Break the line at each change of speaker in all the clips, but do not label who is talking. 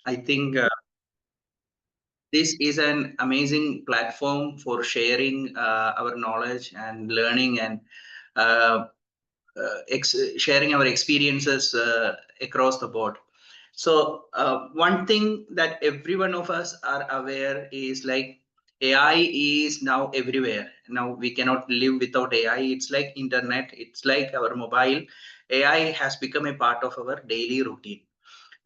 I think this is an amazing platform for sharing our knowledge and learning and uh, sharing our experiences across the board. So one thing that every one of us are aware is like AI is now everywhere. Now we cannot live without AI. It's like internet. It's like our mobile. AI has become a part of our daily routine.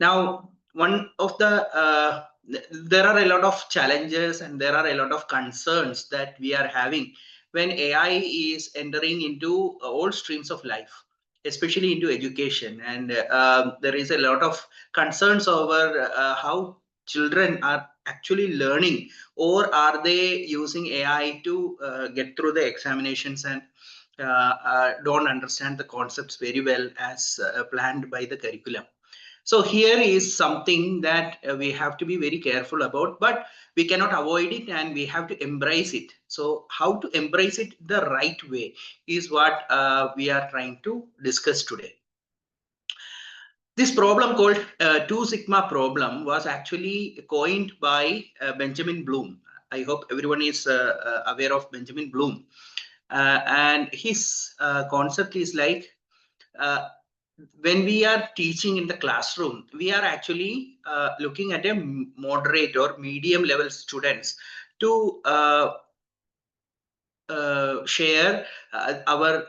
Now, one of there are a lot of challenges and there are a lot of concerns that we are having when AI is entering into all streams of life, especially into education. And there is a lot of concerns over how children are actually learning, or are they using AI to get through the examinations and don't understand the concepts very well as planned by the curriculum. So here is something that we have to be very careful about, but we cannot avoid it and we have to embrace it. So how to embrace it the right way is what we are trying to discuss today. This problem called two sigma problem was actually coined by Benjamin Bloom. I hope everyone is aware of Benjamin Bloom. And his concept is like, uh, when we are teaching in the classroom, we are actually looking at a moderate or medium level students to share or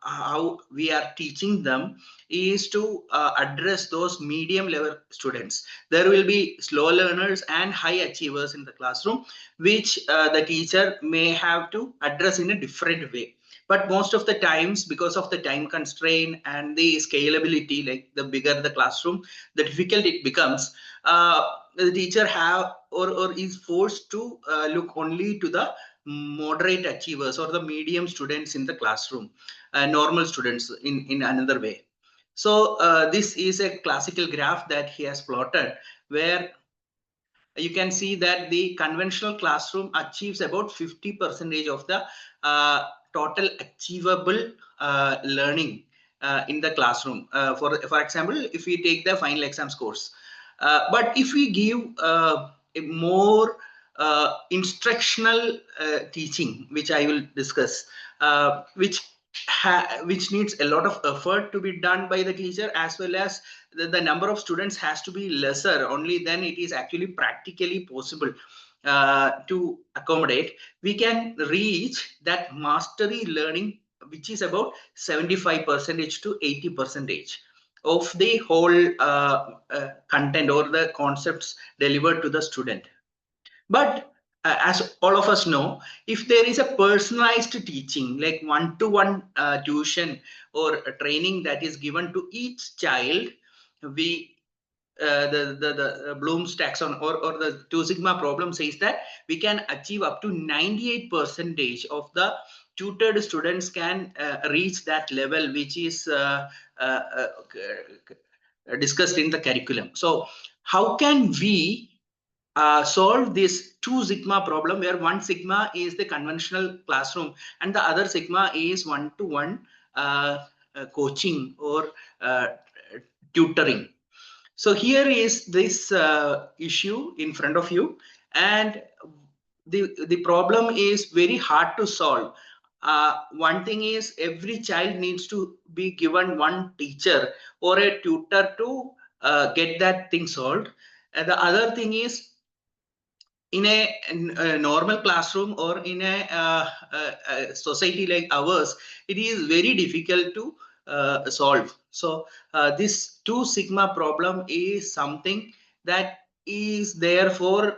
how we are teaching them is to address those medium level students. There will be slow learners and high achievers in the classroom, which the teacher may have to address in a different way. But most of the times, because of the time constraint and the scalability, like the bigger the classroom, the difficult it becomes. The teacher have or is forced to look only to the moderate achievers or the medium students in the classroom, normal students in another way. So this is a classical graph that he has plotted, where you can see that the conventional classroom achieves about 50% of the total achievable learning in the classroom. For example, if we take the final exam scores, but if we give a more instructional teaching, which I will discuss, which needs a lot of effort to be done by the teacher, as well as the number of students has to be lesser, only then it is actually practically possible to accommodate. We can reach that mastery learning, which is about 75% to 80% of the whole content or the concepts delivered to the student. But as all of us know, if there is a personalized teaching, like one-to-one tuition or training that is given to each child, we the Bloom's taxon or the two sigma problem says that we can achieve up to 98% of the tutored students can reach that level, which is uh, uh, discussed in the curriculum. So how can we solve this two sigma problem, where one sigma is the conventional classroom and the other sigma is one-to-one coaching or tutoring? So here is this issue in front of you, and the problem is very hard to solve. One thing is, every child needs to be given one teacher or a tutor to get that thing solved. And the other thing is, in a normal classroom or in a society like ours, it is very difficult to solve. So this two sigma problem is something that is there for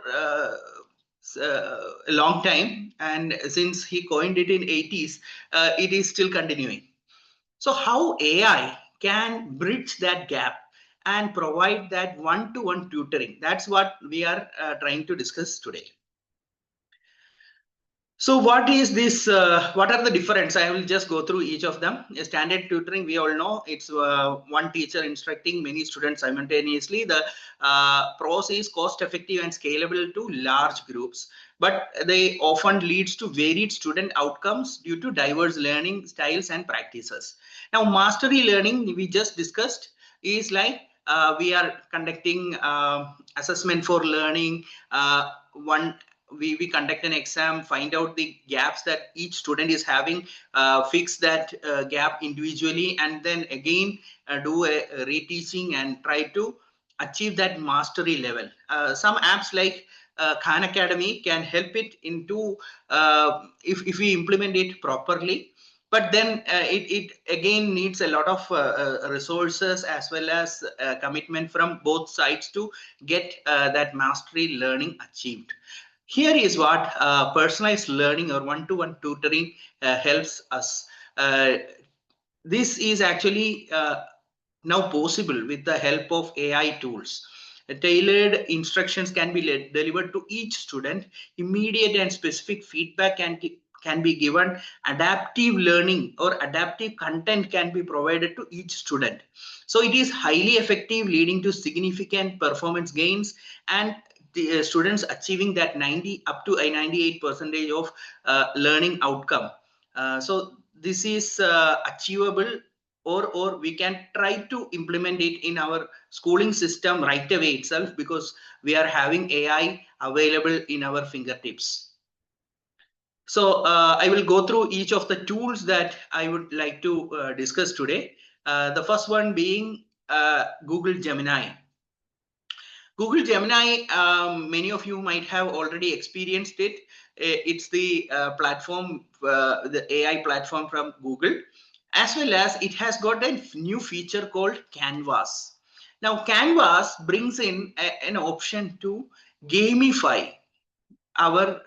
a long time, and since he coined it in 80s, it is still continuing. So how AI can bridge that gap and provide that one-to-one tutoring? That's what we are trying to discuss today. So what is this? What are the difference? I will just go through each of them. Standard tutoring, we all know, it's one teacher instructing many students simultaneously. The pros is cost effective and scalable to large groups, but they often leads to varied student outcomes due to diverse learning styles and practices. Now, mastery learning, we just discussed, is like we are conducting assessment for learning. One we conduct an exam, find out the gaps that each student is having, fix that gap individually, and then again do a reteaching and try to achieve that mastery level. Some apps like Khan Academy can help it into, if we implement it properly. But then it again needs a lot of resources as well as commitment from both sides to get that mastery learning achieved. Here is what personalized learning or one-to-one tutoring helps us. This is actually now possible with the help of AI tools. Tailored instructions can be delivered to each student. Immediate and specific feedback can be given. Adaptive learning or adaptive content can be provided to each student. So it is highly effective, leading to significant performance gains, and the students achieving that 90 up to a 98 percentage of learning outcome. So this is achievable, or we can try to implement it in our schooling system right away itself, because we are having AI available in our fingertips. So I will go through each of the tools that I would like to discuss today. The first one being Google Gemini. Google Gemini, many of you might have already experienced it. It's the platform, the AI platform from Google, as well as it has got a new feature called Canvas. Now, Canvas brings in an option to gamify our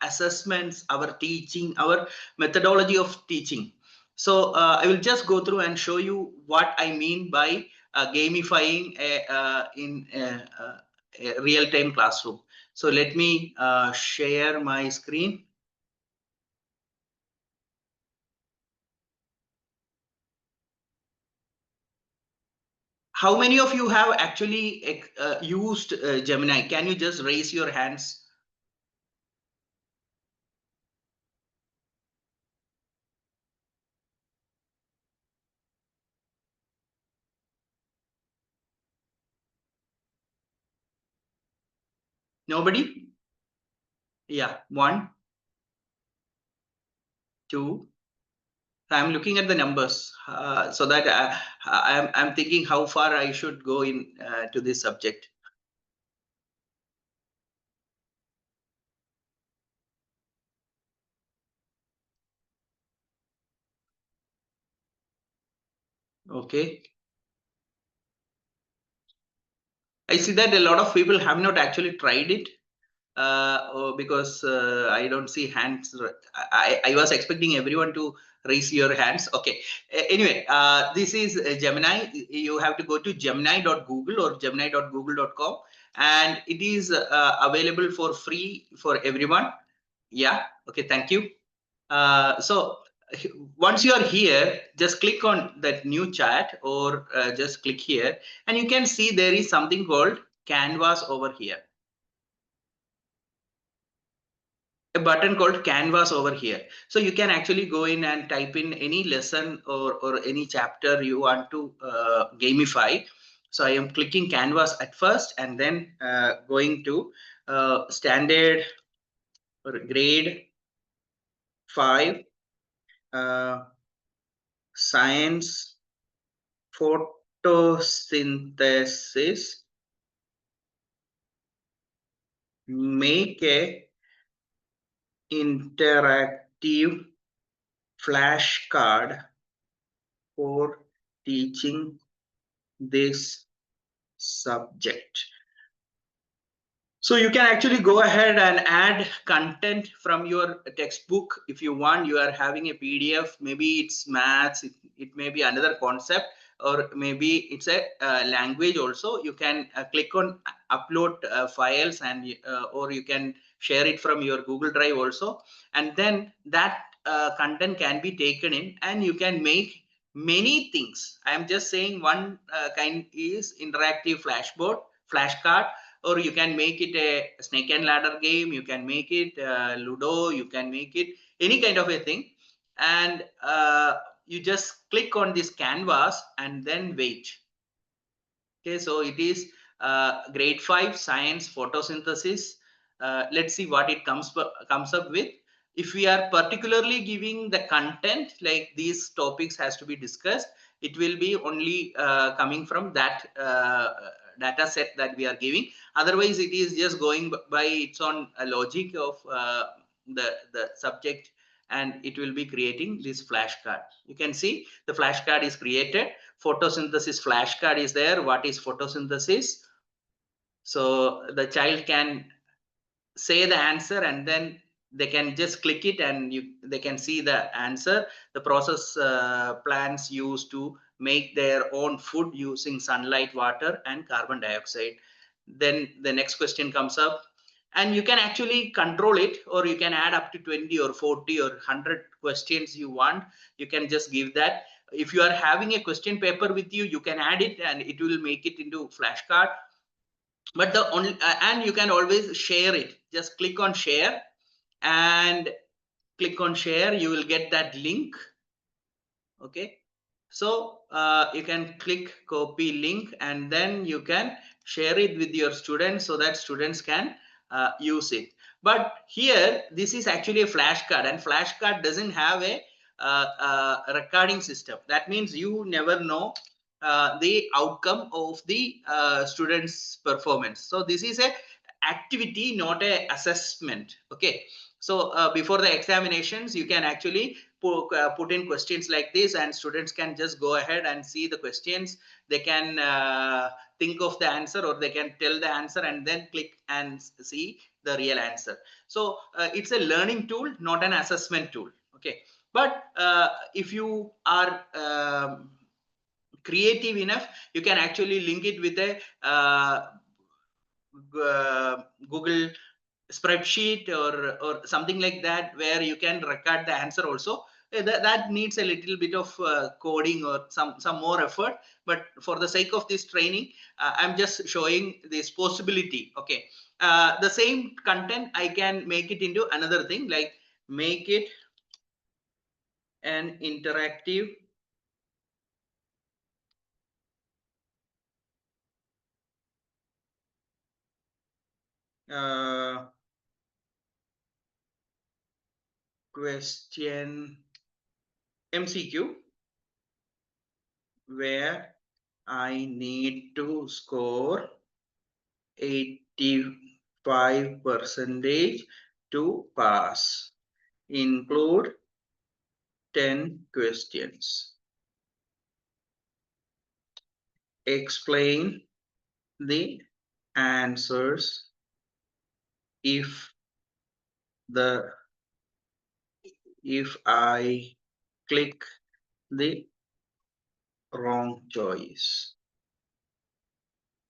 assessments, our teaching, our methodology of teaching. So I will just go through and show you what I mean by gamifying in a real-time classroom. So let me share my screen. How many of you have actually used Gemini? Can you just raise your hands? Nobody? Yeah, one, two. I'm looking at the numbers so that I'm thinking how far I should go in to this subject. Okay. I see that a lot of people have not actually tried it because I don't see hands. I was expecting everyone to raise your hands. Okay. Anyway, this is Gemini. You have to go to gemini.google or gemini.google.com, and it is available for free for everyone. Yeah. Okay. Thank you. So once you are here, just click on that new chat, or just click here, and you can see there is something called Canvas over here. A button called Canvas over here. So you can actually go in and type in any lesson or any chapter you want to gamify. So I am clicking Canvas at first, and then going to standard or grade 5 science photosynthesis, make a interactive flashcard for teaching this subject. So you can actually go ahead and add content from your textbook if you want. You are having a PDF, maybe it's maths, it may be another concept, or maybe it's a language also. You can click on upload files, and or you can share it from your Google Drive also. And then that content can be taken in, and you can make many things. I am just saying one kind is interactive flashcard, or you can make it a snake and ladder game, you can make it Ludo, you can make it any kind of a thing. And you just click on this canvas and then wait. Okay, so it is grade 5 science photosynthesis. Let's see what it comes up with. If we are particularly giving the content, like these topics has to be discussed, it will be only coming from that data set that we are giving. Otherwise, it is just going by its own logic of the subject, and it will be creating this flashcard. You can see the flashcard is created. Photosynthesis flashcard is there. What is photosynthesis? So the child can say the answer, and then they can just click it, and they can see the answer. The process plants used to make their own food using sunlight, water, and carbon dioxide. Then the next question comes up, and you can actually control it, or you can add up to 20 or 40 or 100 questions you want. You can just give that. If you are having a question paper with you, you can add it, and it will make it into flashcard. But the only and you can always share it. Just click on share, and click on share, you will get that link. Okay, so you can click copy link, and then you can share it with your students so that students can use it. But here, this is actually a flashcard, and flashcard doesn't have a recording system. That means you never know the outcome of the students' performance. So this is a activity, not a assessment. Okay, so before the examinations, you can actually put in questions like this, and students can just go ahead and see the questions. They can think of the answer, or they can tell the answer, and then click and see the real answer. So it's a learning tool, not an assessment tool. Okay, but if you are creative enough, you can actually link it with a Google spreadsheet, or something like that, where you can record the answer also. That needs a little bit of coding or some more effort, but for the sake of this training, I'm just showing this possibility. Okay, the same content I can make it into another thing, like make it an interactive question MCQ, where I need to score 85% to pass. Include 10 questions. Explain the answers if I click the wrong choice.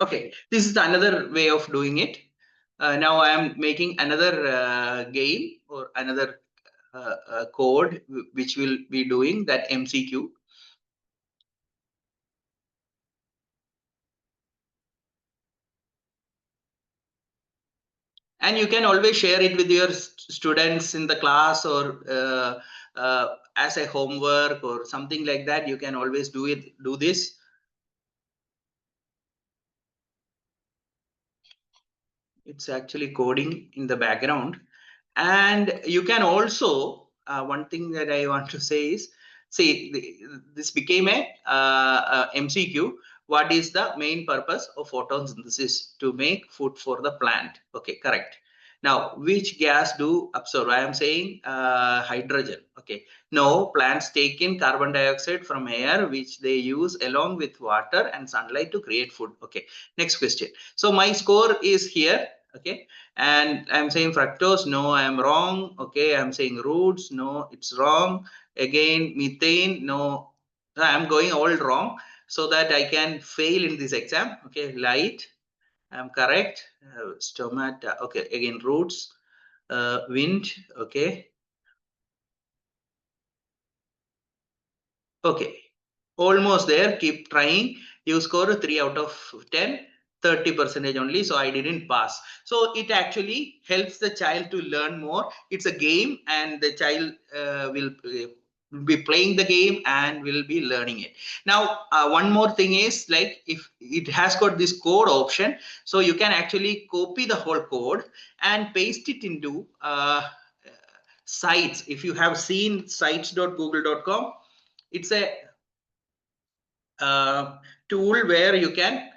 Okay, this is another way of doing it. Now I am making another game, or another code which will be doing that MCQ. And you can always share it with your students in the class, or as a homework or something like that. You can always do this. It's actually coding in the background. And you can also, one thing that I want to say is, see, this became a MCQ. What is the main purpose of photosynthesis? To make food for the plant. Okay, correct. Now, which gas do absorb? I am saying hydrogen. Okay. No, plants take in carbon dioxide from air, which they use along with water and sunlight to create food. Okay. Next question. So my score is here. Okay, and I'm saying fructose, no, I'm wrong. Okay, I'm saying roots, no, it's wrong. Again, methane, no, I'm going all wrong, so that I can fail in this exam. Okay, light, I'm correct. Stomata, okay, again roots, wind, okay. Okay, almost there. Keep trying. You score 3 out of 10, 30% only. So I didn't pass. So it actually helps the child to learn more. It's a game, and the child will be playing the game and will be learning it. Now, one more thing is, like, if it has got this code option, so you can actually copy the whole code and paste it into sites. If you have seen sites.google.com, it's a tool where you can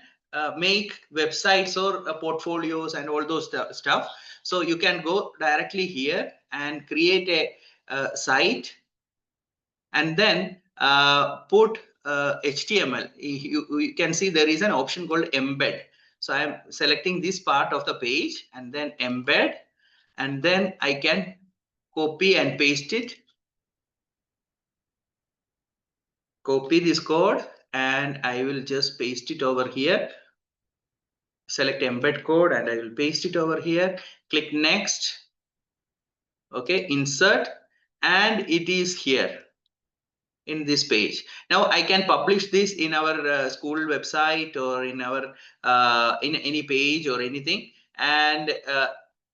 make websites or portfolios and all those stuff. So you can go directly here and create a site, and then put HTML. You can see there is an option called embed. So I am selecting this part of the page and then embed, and then I can copy and paste it. Copy this code and I will just paste it over here. Select embed code and I will paste it over here. Click next. Okay, insert, and it is here in this page. Now I can publish this in our school website or in our in any page or anything, and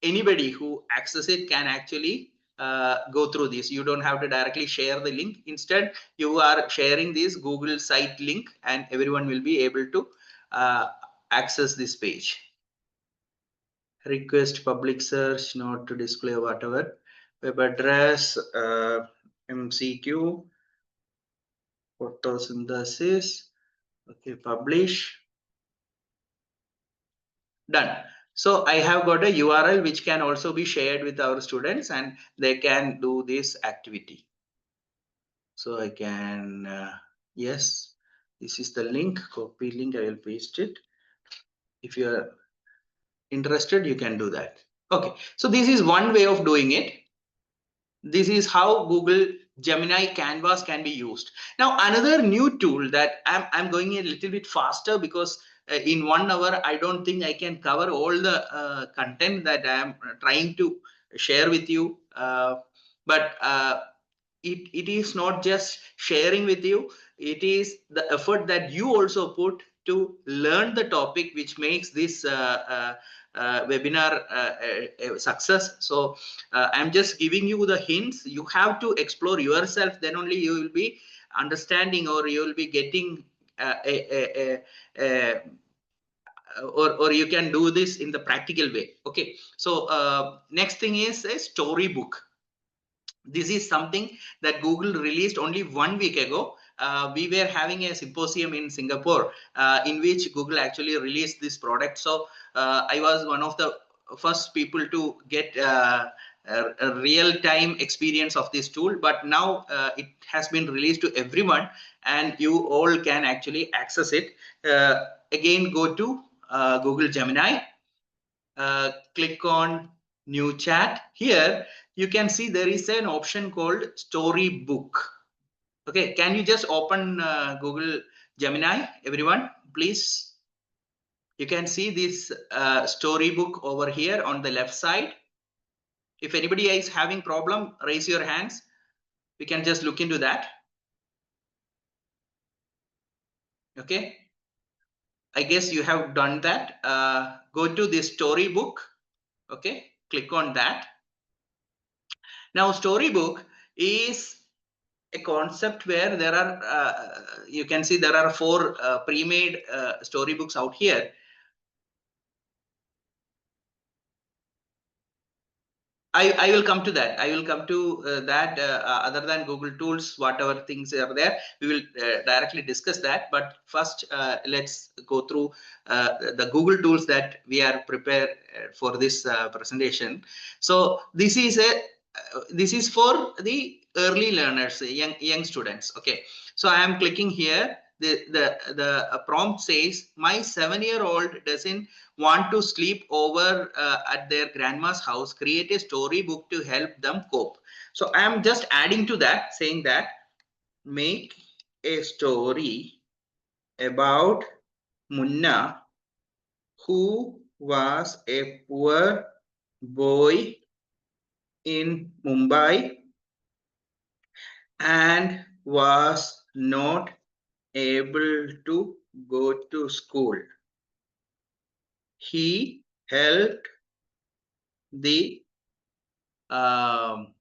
anybody who access it can actually go through this. You don't have to directly share the link. Instead, you are sharing this Google site link and everyone will be able to access this page. Request public search, not to display whatever. Web address, MCQ, photosynthesis. Okay, publish. Done. So I have got a URL which can also be shared with our students and they can do this activity. So I can, yes, this is the link, copy link, I will paste it. If you are interested, you can do that. Okay, so this is one way of doing it. This is how Google Gemini Canvas can be used. Now, another new tool that I'm going a little bit faster because in 1 hour, I don't think I can cover all the content that I am trying to share with you. But it is not just sharing with you, it is the effort that you also put to learn the topic which makes this webinar a success. So I'm just giving you the hints. You have to explore yourself, then only you will be understanding or you will be getting or you can do this in the practical way. Okay, so next thing is a storybook. This is something that Google released only 1 week ago. We were having a symposium in Singapore in which Google actually released this product. So I was one of the first people to get a real-time experience of this tool. But now it has been released to everyone and you all can actually access it. Again, go to Google Gemini. Click on new chat. Here you can see there is an option called storybook. Okay, can you just open Google Gemini, everyone, please? You can see this storybook over here on the left side. If anybody is having problem, raise your hands. We can just look into that. Okay, I guess you have done that. Go to this storybook. Okay, click on that. Now, storybook is a concept where there are, you can see there are 4 pre-made storybooks out here. I will come to that. I will come to that. Other than Google Tools, whatever things are there, we will directly discuss that. But first, let's go through the Google Tools that we are prepared for this presentation. So this is a this is for the early learners, young students. Okay, so I am clicking here. The prompt says my 7-year-old doesn't want to sleep over at their grandma's house. Create a storybook to help them cope. So I am just adding to that, saying that make a story about Munna, who was a poor boy in Mumbai and was not able to go to school. He helped the um,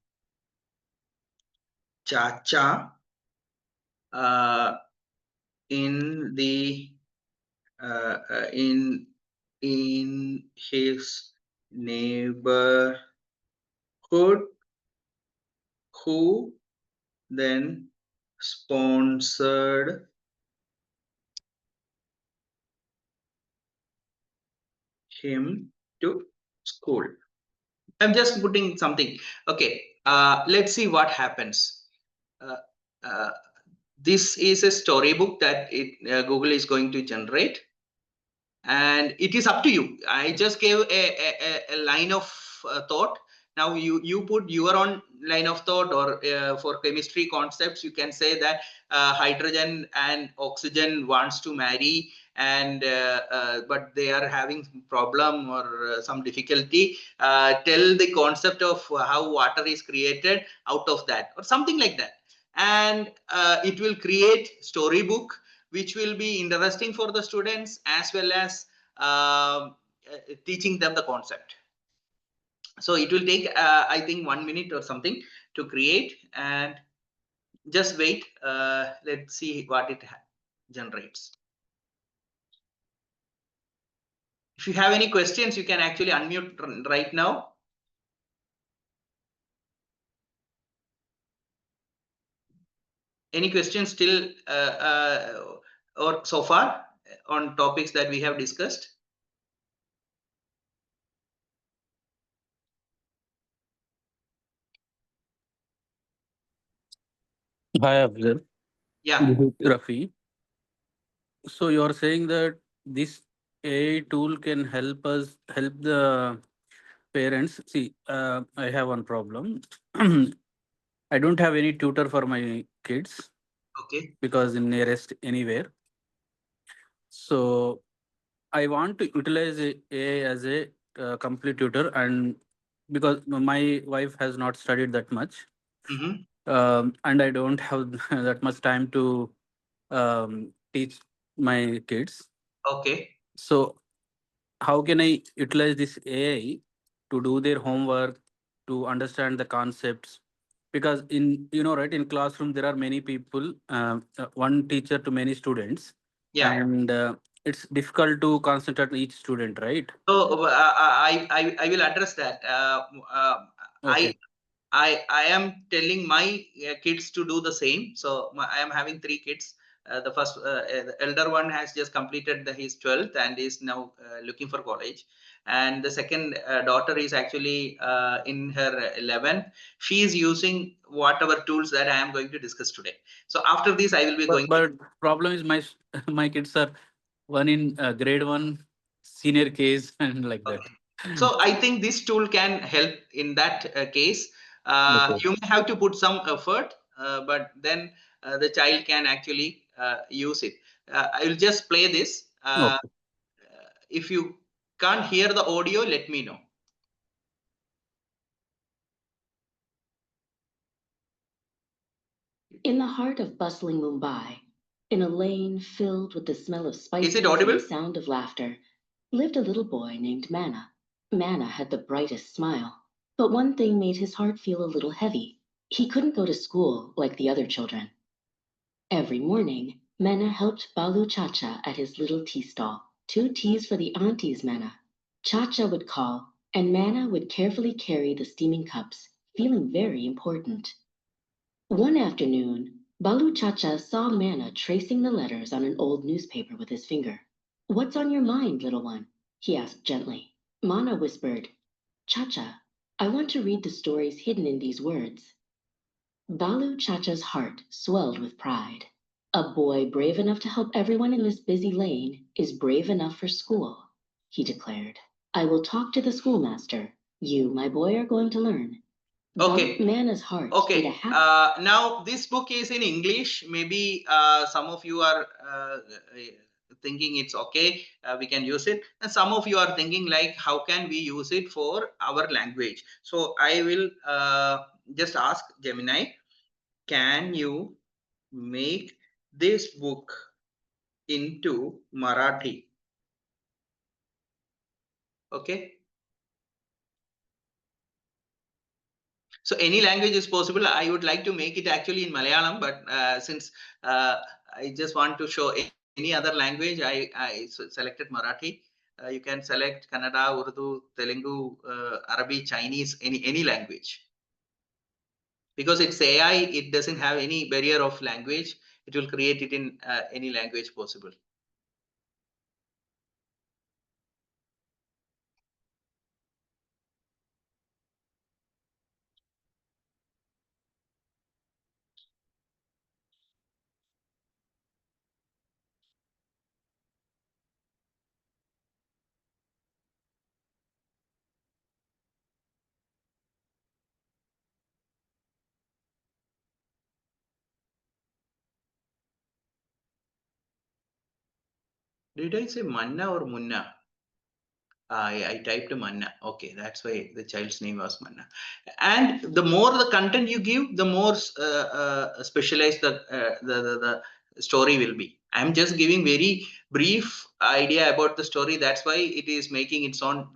Chacha in the in his neighborhood, who then sponsored him to school. I'm just putting something. Okay, let's see what happens. Uh, uh, this is a storybook that Google is going to generate, and it is up to you. I just gave a line of thought. Now you put your own line of thought, or for chemistry concepts you can say that hydrogen and oxygen wants to marry, and but they are having problem or some difficulty. Tell the concept of how water is created out of that, or something like that, and it will create storybook which will be interesting for the students, as well as teaching them the concept. So it will take I think 1 minute or something to create, and just wait. Let's see what it generates. If you have any questions, you can actually unmute right now. Any questions still or so far on topics that we have discussed?
Hi, Afzal.
Yeah.
This is Rafi. So you're saying that this AI tool can help the parents. See, I have one problem. I don't have any tutor for my kids
Okay.
because in nearest anywhere. So I want to utilize AI as a complete tutor, and because my wife has not studied that much,
Mm-hmm.
and I don't have that much time to teach my kids.
Okay.
So how can I utilize this AI to do their homework, to understand the concepts? Because in right, in classroom there are many people, one teacher to many students,
Yeah.
and it's difficult to concentrate on each student, right?
So I will address that.
Okay.
I am telling my kids to do the same. So I am having three kids. The elder one has just completed his 12th and is now looking for college. And the second daughter is actually in her 11th. She is using whatever tools that I am going to discuss today. So after this, I will be
but
going.
but problem is my my kids are one in grade one, senior case, and like that.
Okay. So I think this tool can help in that case.
Okay.
You may have to put some effort, but then the child can actually use it. I will just play this.
Okay.
If you can't hear the audio, let me know.
In the heart of bustling Mumbai, in a lane filled with the smell of
Is
spices
it
and
audible?
the sound of laughter, lived a little boy named Manna. Manna had the brightest smile, but one thing made his heart feel a little heavy. He couldn't go to school like the other children. Every morning, Manna helped Balu Chacha at his little tea stall. 2 teas for the aunties, Manna. Chacha would call, and Manna would carefully carry the steaming cups, feeling very important. One afternoon, Balu Chacha saw Manna tracing the letters on an old newspaper with his finger. What's on your mind, little one? He asked gently. Manna whispered, Chacha, I want to read the stories hidden in these words. Balu Chacha's heart swelled with pride. A boy brave enough to help everyone in this busy lane is brave enough for school, he declared. I will talk to the schoolmaster. You, my boy, are going to learn.
Okay.
Manna's heart beat a
Okay.
happy.
Now this book is in English. Maybe some of you are thinking it's okay, we can use it, and some of you are thinking like, how can we use it for our language? So I will just ask Gemini, can you make this book into Marathi? Okay. So any language is possible. I would like to make it actually in Malayalam, but since I just want to show any other language, I selected Marathi. You can select Kannada, Urdu, Telugu, Arabic, Chinese, any language. Because it's AI, it doesn't have any barrier of language. It will create it in any language possible. Did I say manna or munna? I typed manna. Okay, that's why the child's name was manna. And the more the content you give, the more specialized the story will be. I'm just giving very brief idea about the story. That's why it is making its own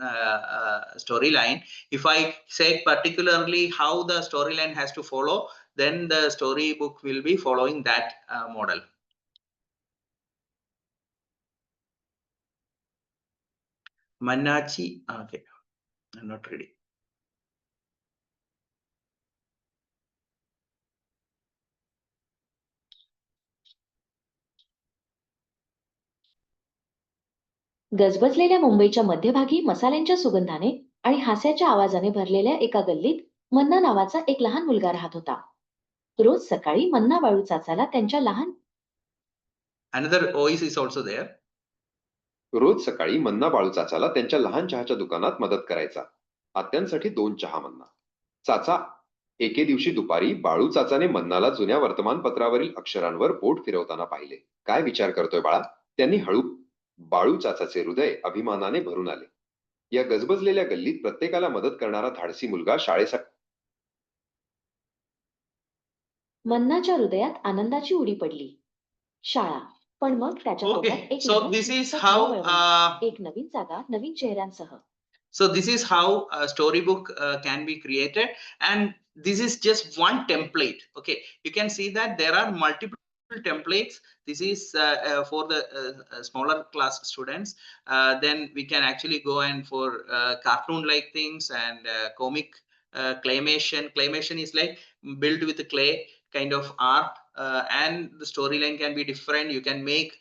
storyline. If I say particularly how the storyline has to follow, then the storybook will be following that model. Mannachi. Okay, I'm not ready.
गजबजलेल्या मुंबईच्या मध्यभागी मसाल्यांच्या सुगंधाने आणि हास्याच्या आवाजाने भरलेल्या एका गल्लीत मन्ना नावाचा एक लहान मुलगा राहत होता. रोज सकाळी मन्ना बाळू चाचाला त्यांच्या लहान
Another voice is also there.
रोज सकाळी मन्ना बाळू चाचाला त्यांच्या लहान चहाच्या दुकानात मदत करायचा. आत्यांसाठी 2 चहा मन्ना. चाचा. एके दिवशी दुपारी बाळू चाचाने मन्नाला जुन्या वर्तमानपत्रावरील अक्षरांवर बोट फिरवताना पाहिले. काय विचार करतोय बाळा? त्यांनी हळू. बाळू चाचाचे हृदय अभिमानाने भरून आले. या गजबजलेल्या गल्लीत प्रत्येकाला मदत करणारा धाडसी मुलगा शाळेसाठी.
मन्नाच्या हृदयात आनंदाची उडी पडली. शाळा. पण मग त्याच्या
Okay,
पोटात एक
so
लहान
this is
चिंचट
how
नवं वळवंट. एक नवीन जागा नवीन चेहऱ्यांसह.
So this is how a storybook can be created, and this is just one template. Okay, you can see that there are multiple templates. This is for the smaller class students. Then we can actually go and for cartoon like things and comic claymation. Claymation is like built with clay kind of art, and the storyline can be different. You can make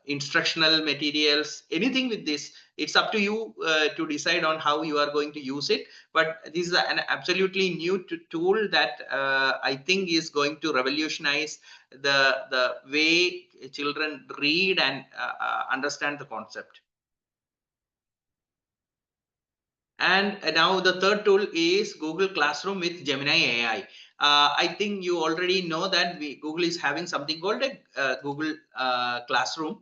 instructional materials, anything with this. It's up to you to decide on how you are going to use it. But this is an absolutely new tool that I think is going to revolutionize the way children read and understand the concept. And now the third tool is Google Classroom with Gemini AI. I think you already know that Google is having something called a Google Classroom.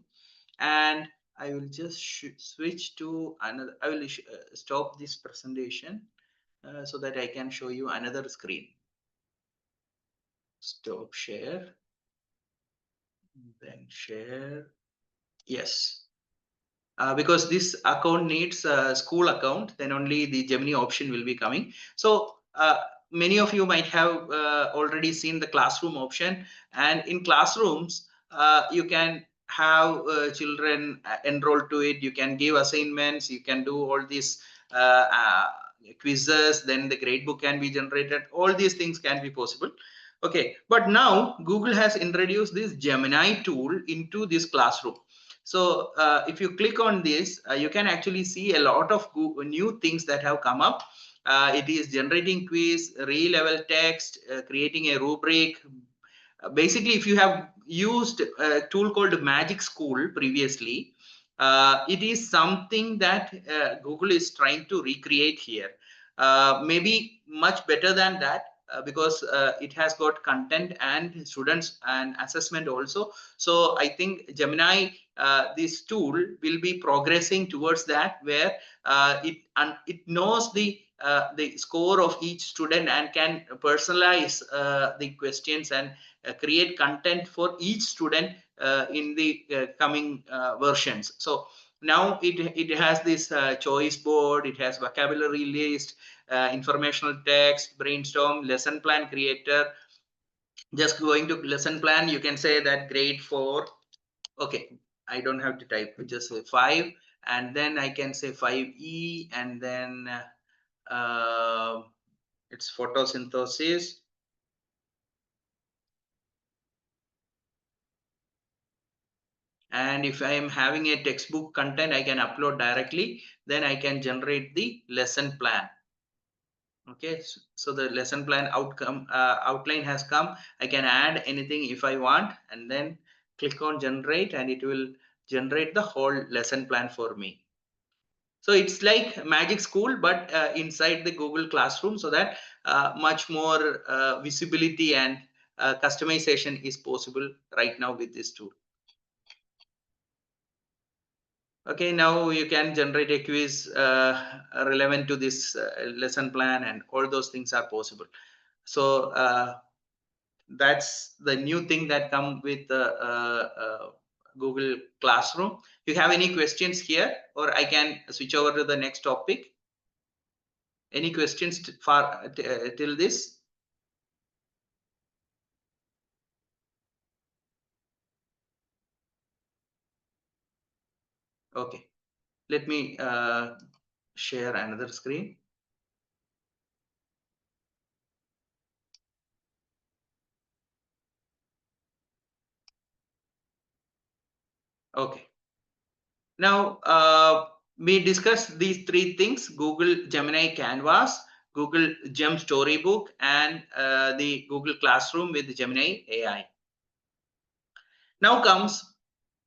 And I will just switch to another. I will stop this presentation so that I can show you another screen. Stop share. Then share. Yes. Because this account needs a school account, then only the Gemini option will be coming. So many of you might have already seen the classroom option, and in classrooms you can have children enrolled to it. You can give assignments, you can do all these quizzes, then the gradebook can be generated. All these things can be possible. Okay, but now Google has introduced this Gemini tool into this classroom. So if you click on this, you can actually see a lot of new things that have come up. It is generating quiz, re-level text, creating a rubric. Basically, if you have used a tool called Magic School previously, it is something that Google is trying to recreate here. Maybe much better than that. Because it has got content and students and assessment also. So I think Gemini, this tool will be progressing towards that, where it knows the score of each student and can personalize the questions and create content for each student in the coming versions. So now it has this choice board, it has vocabulary list, informational text, brainstorm, lesson plan creator. Just going to lesson plan, you can say that grade 4. Okay, I don't have to type, just say 5, and then I can say 5E, and then it's photosynthesis. And if I am having a textbook content, I can upload directly. Then I can generate the lesson plan. Okay, so the lesson plan outline has come. I can add anything if I want, and then click on generate, and it will generate the whole lesson plan for me. So it's like Magic School, but inside the Google Classroom, so that much more visibility and customization is possible right now with this tool. Okay, now you can generate a quiz relevant to this lesson plan, and all those things are possible. So that's the new thing that come with Google Classroom. You have any questions here, or I can switch over to the next topic? Any questions till this? Okay, let me share another screen. Okay. Now, we discussed these 3 things: Google Gemini Canvas, Google Gem Storybook, and the Google Classroom with Gemini AI. Now comes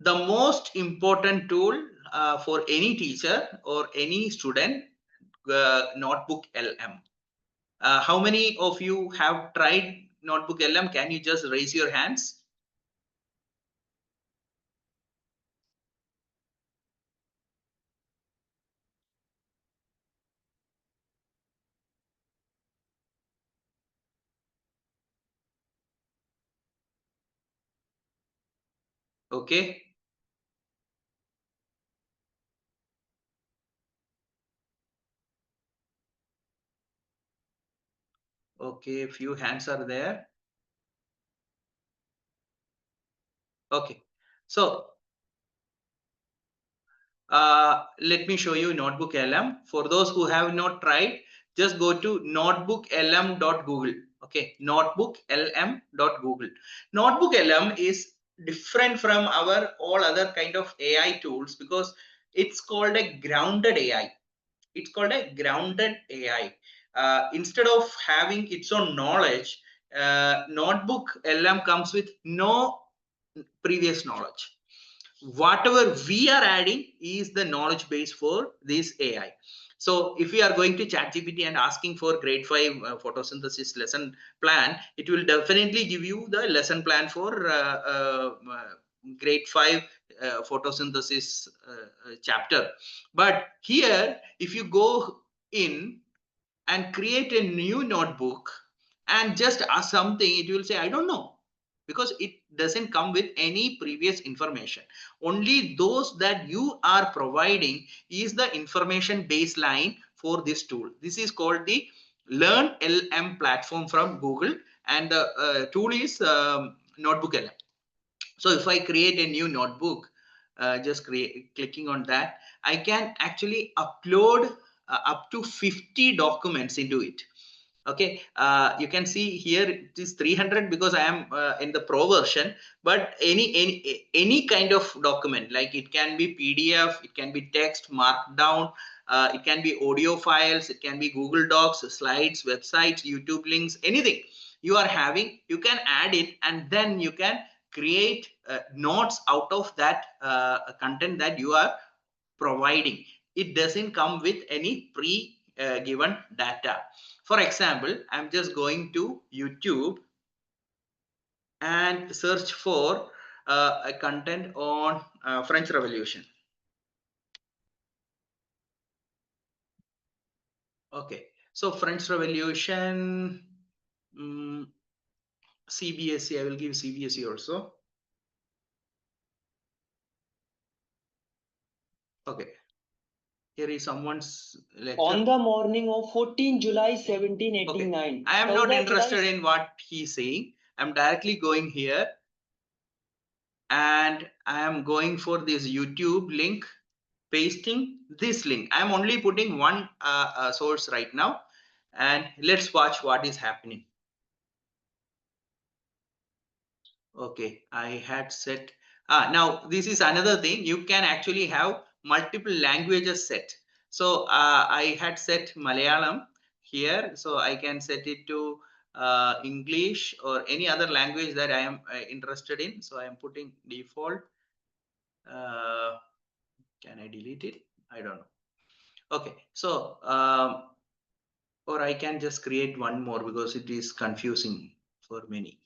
the most important tool for any teacher or any student, NotebookLM. How many of you have tried NotebookLM? Can you just raise your hands? Okay. Okay, a few hands are there. Okay, so let me show you NotebookLM. For those who have not tried, just go to notebooklm.google. Okay, notebooklm.google. NotebookLM is different from our all other kind of AI tools because it's called a grounded AI. It's called a grounded AI. Instead of having its own knowledge, NotebookLM comes with no previous knowledge. Whatever we are adding is the knowledge base for this AI. So if we are going to ChatGPT and asking for grade 5 photosynthesis lesson plan, it will definitely give you the lesson plan for grade 5 photosynthesis chapter. But here, if you go in and create a new notebook and just ask something, it will say, I don't know, because it doesn't come with any previous information. Only those that you are providing is the information baseline for this tool. This is called the Learn LM platform from Google, and the tool is NotebookLM. So if I create a new notebook, just clicking on that, I can actually upload up to 50 documents into it. Okay, you can see here it is 300 because I am in the pro version, but any kind of document, like it can be PDF, it can be text, markdown, it can be audio files, it can be Google Docs, slides, websites, YouTube links, anything you are having, you can add it, and then you can create notes out of that content that you are providing. It doesn't come with any given data. For example, I'm just going to YouTube and search for a content on French Revolution. Okay, so French Revolution, CBSE, I will give CBSE also. Okay, Here is someone's lecture.
On the morning of 14 July 1789.
Okay. I am not interested in what he's saying. I'm directly going here and I am going for this YouTube link, pasting this link. I'm only putting one source right now, and let's watch what is happening. Okay, I had set. Now this is another thing. You can actually have multiple languages set. So I had set Malayalam here, so I can set it to English or any other language that I am interested in. So I am putting default. Can I delete it? I don't know. Okay, so or I can just create one more because it is confusing for many.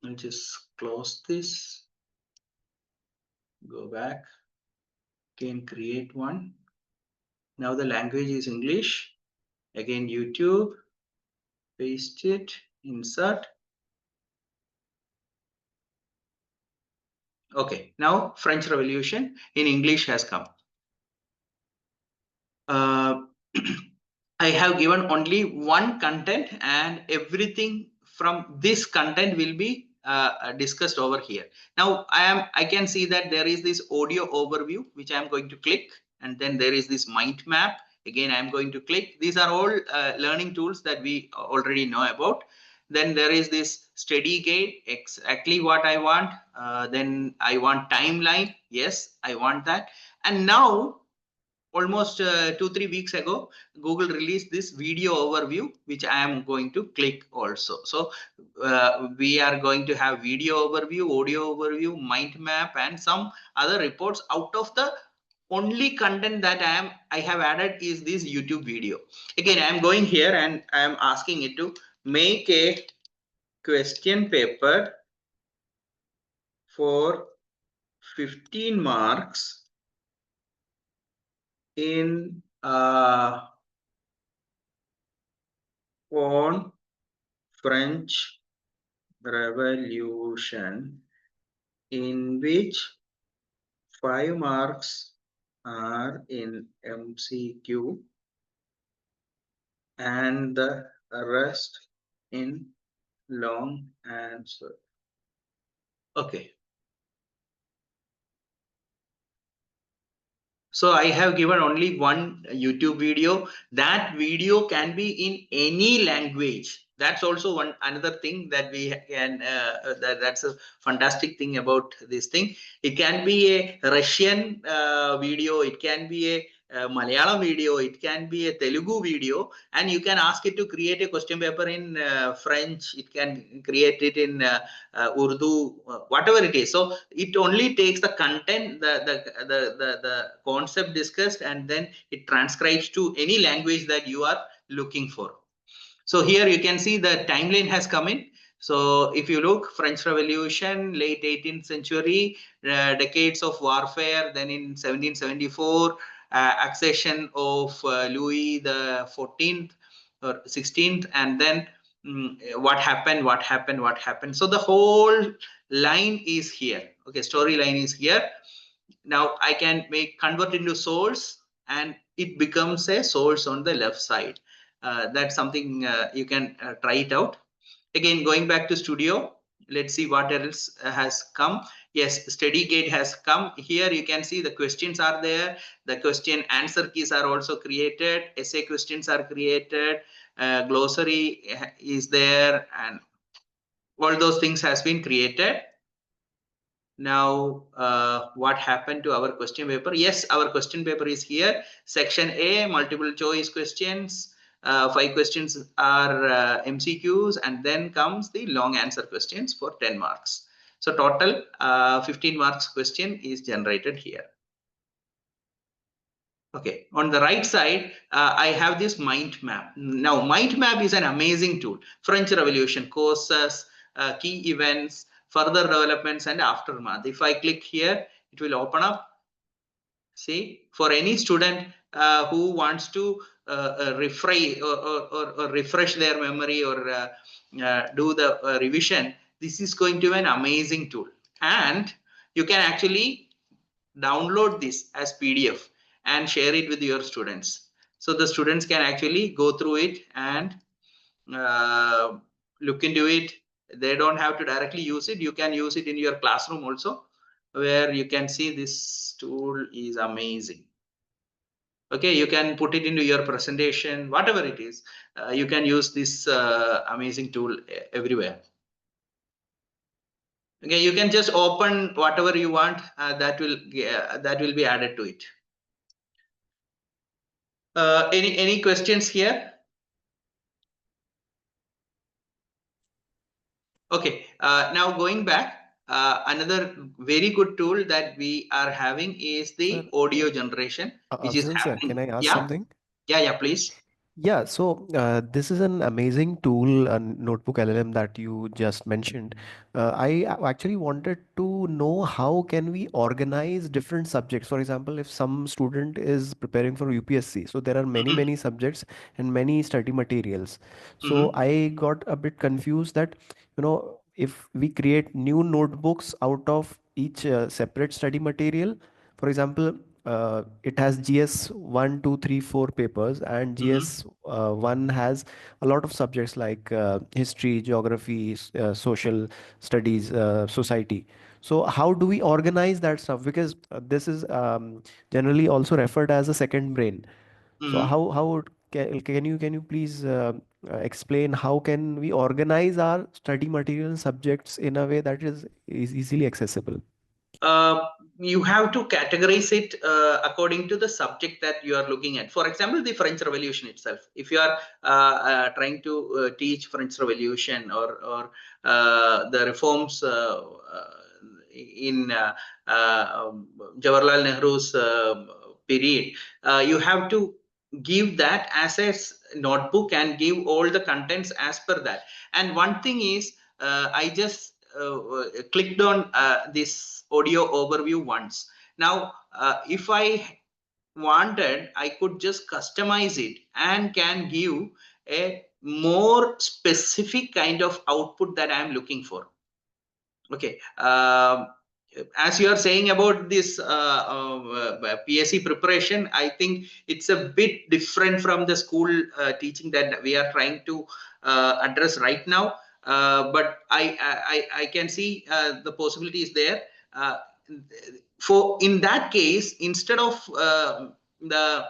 I'll just close this, go back, again create one. Now the language is English. Again YouTube, paste it, insert. Okay, now French Revolution in English has come. I have given only one content and everything from this content will be discussed over here. Now I can see that there is this audio overview which I am going to click, and then there is this mind map. Again, I am going to click. These are all learning tools that we already know about. Then there is this study guide, exactly what I want. Then I want timeline. Yes, I want that. And now almost 2-3 weeks ago, Google released this video overview, which I am going to click also. So we are going to have video overview, audio overview, mind map, and some other reports. Out of the only content that I have added is this YouTube video. Again, I am going here and I am asking it to make a question paper for 15 marks in on French Revolution, in which 5 marks are in MCQ and the rest in long answer. Okay. So I have given only one YouTube video. That video can be in any language. That's also another thing that we can. That's a fantastic thing about this thing. It can be a Russian video. It can be a Malayalam video, it can be a Telugu video, and you can ask it to create a question paper in French. It can create it in Urdu, whatever it is. So it only takes the content, the concept discussed, and then it transcribes to any language that you are looking for. So here you can see the timeline has come in. So if you look, French Revolution, late 18th century, decades of warfare, then in 1774, accession of Louis the 14th or 16th, and then what happened. So the whole line is here. Okay, storyline is here. Now I can convert into source, and it becomes a source on the left side. That's something you can try it out. Again, going back to studio, let's see what else has come. Yes, study guide has come. Here you can see the questions are there. The question answer keys are also created. Essay questions are created. Glossary is there, and all those things has been created. Now, what happened to our question paper? Yes, our question paper is here. Section A, multiple choice questions. 5 questions are MCQs, and then comes the long answer questions for 10 marks. So total 15 marks question is generated here. Okay, on the right side, I have this mind map. Now, mind map is an amazing tool. French Revolution, courses, key events, further developments, and aftermath. If I click here, it will open up. See, for any student who wants to refresh or refresh their memory or do the revision, this is going to be an amazing tool. And you can actually download this as PDF and share it with your students. So the students can actually go through it and look into it. They don't have to directly use it. You can use it in your classroom also, where you can see this tool is amazing. Okay, you can put it into your presentation, whatever it is. You can use this amazing tool everywhere. Okay, you can just open whatever you want. That will be added to it. Any questions here? Okay, now going back, another very good tool that we are having is the audio generation, which is
Afzal sir,
happening.
can I ask
Yeah,
something?
yeah, please.
Yeah, so this is an amazing tool, Notebook LLM that you just mentioned. Actually wanted to know how can we organize different subjects. For example, if some student is preparing for UPSC, so there are many,
Mhm.
many subjects and many study materials. So
Mhm.
I got a bit confused that, if we create new notebooks out of each separate study material, for example, it has GS 1, 2, 3, 4 papers, and
Mhm.
GS 1 has a lot of subjects like history, geography, social studies, society. So how do we organize that stuff? Because this is generally also referred as a second brain. So
Mhm.
can you please explain how can we organize our study material subjects in a way that is easily accessible?
You have to categorize it according to the subject that you are looking at. For example, the French Revolution itself. If you are trying to teach French Revolution or the reforms in Jawaharlal Nehru's period, you have to give that as a notebook and give all the contents as per that. And one thing is, I just clicked on this audio overview once. Now, if I wanted, I could just customize it and can give a more specific kind of output that I am looking for. Okay. As you are saying about this PSC preparation, I think it's a bit different from the school teaching that we are trying to address right now. But I can see the possibility is there. For in that case, instead of the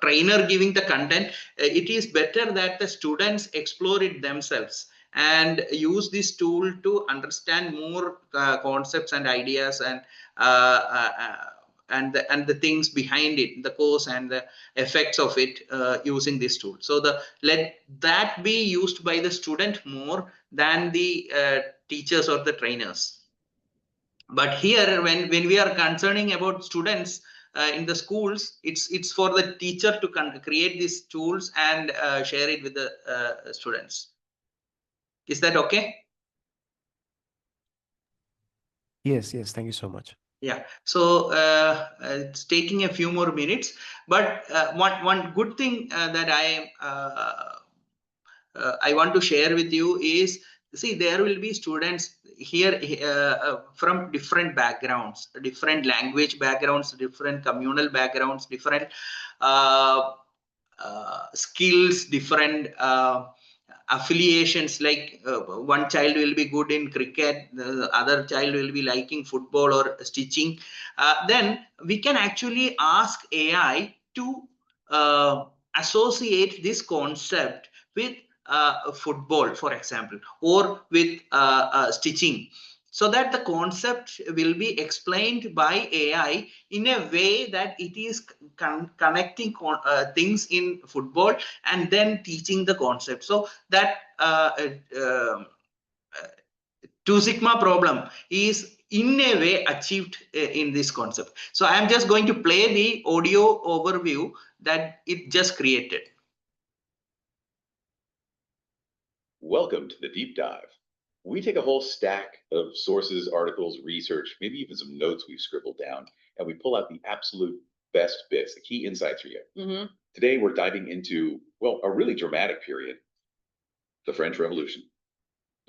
trainer giving the content, it is better that the students explore it themselves and use this tool to understand more concepts and ideas and the things behind it, the cause and the effects of it, using this tool. So let that be used by the student more than the teachers or the trainers. But here, when we are concerning about students in the schools, it's for the teacher to create these tools and share it with the students. Is that okay?
Yes, yes. Thank you so much.
Yeah. So it's taking a few more minutes, but one good thing that I want to share with you is, see, there will be students here from different backgrounds, different language backgrounds, different communal backgrounds, different uh, skills, different affiliations. Like one child will be good in cricket, the other child will be liking football or stitching. Then we can actually ask AI to associate this concept with football, for example, or with stitching, so that the concept will be explained by AI in a way that it is connecting things in football and then teaching the concept. So that two sigma problem is in a way achieved in this concept. So I am just going to play the audio overview that it just created.
Welcome to the deep dive. We take a whole stack of sources, articles, research, maybe even some notes we've scribbled down, and we pull out the absolute best bits, the key insights for you. Today, we're diving into, well, a really dramatic period, the French Revolution.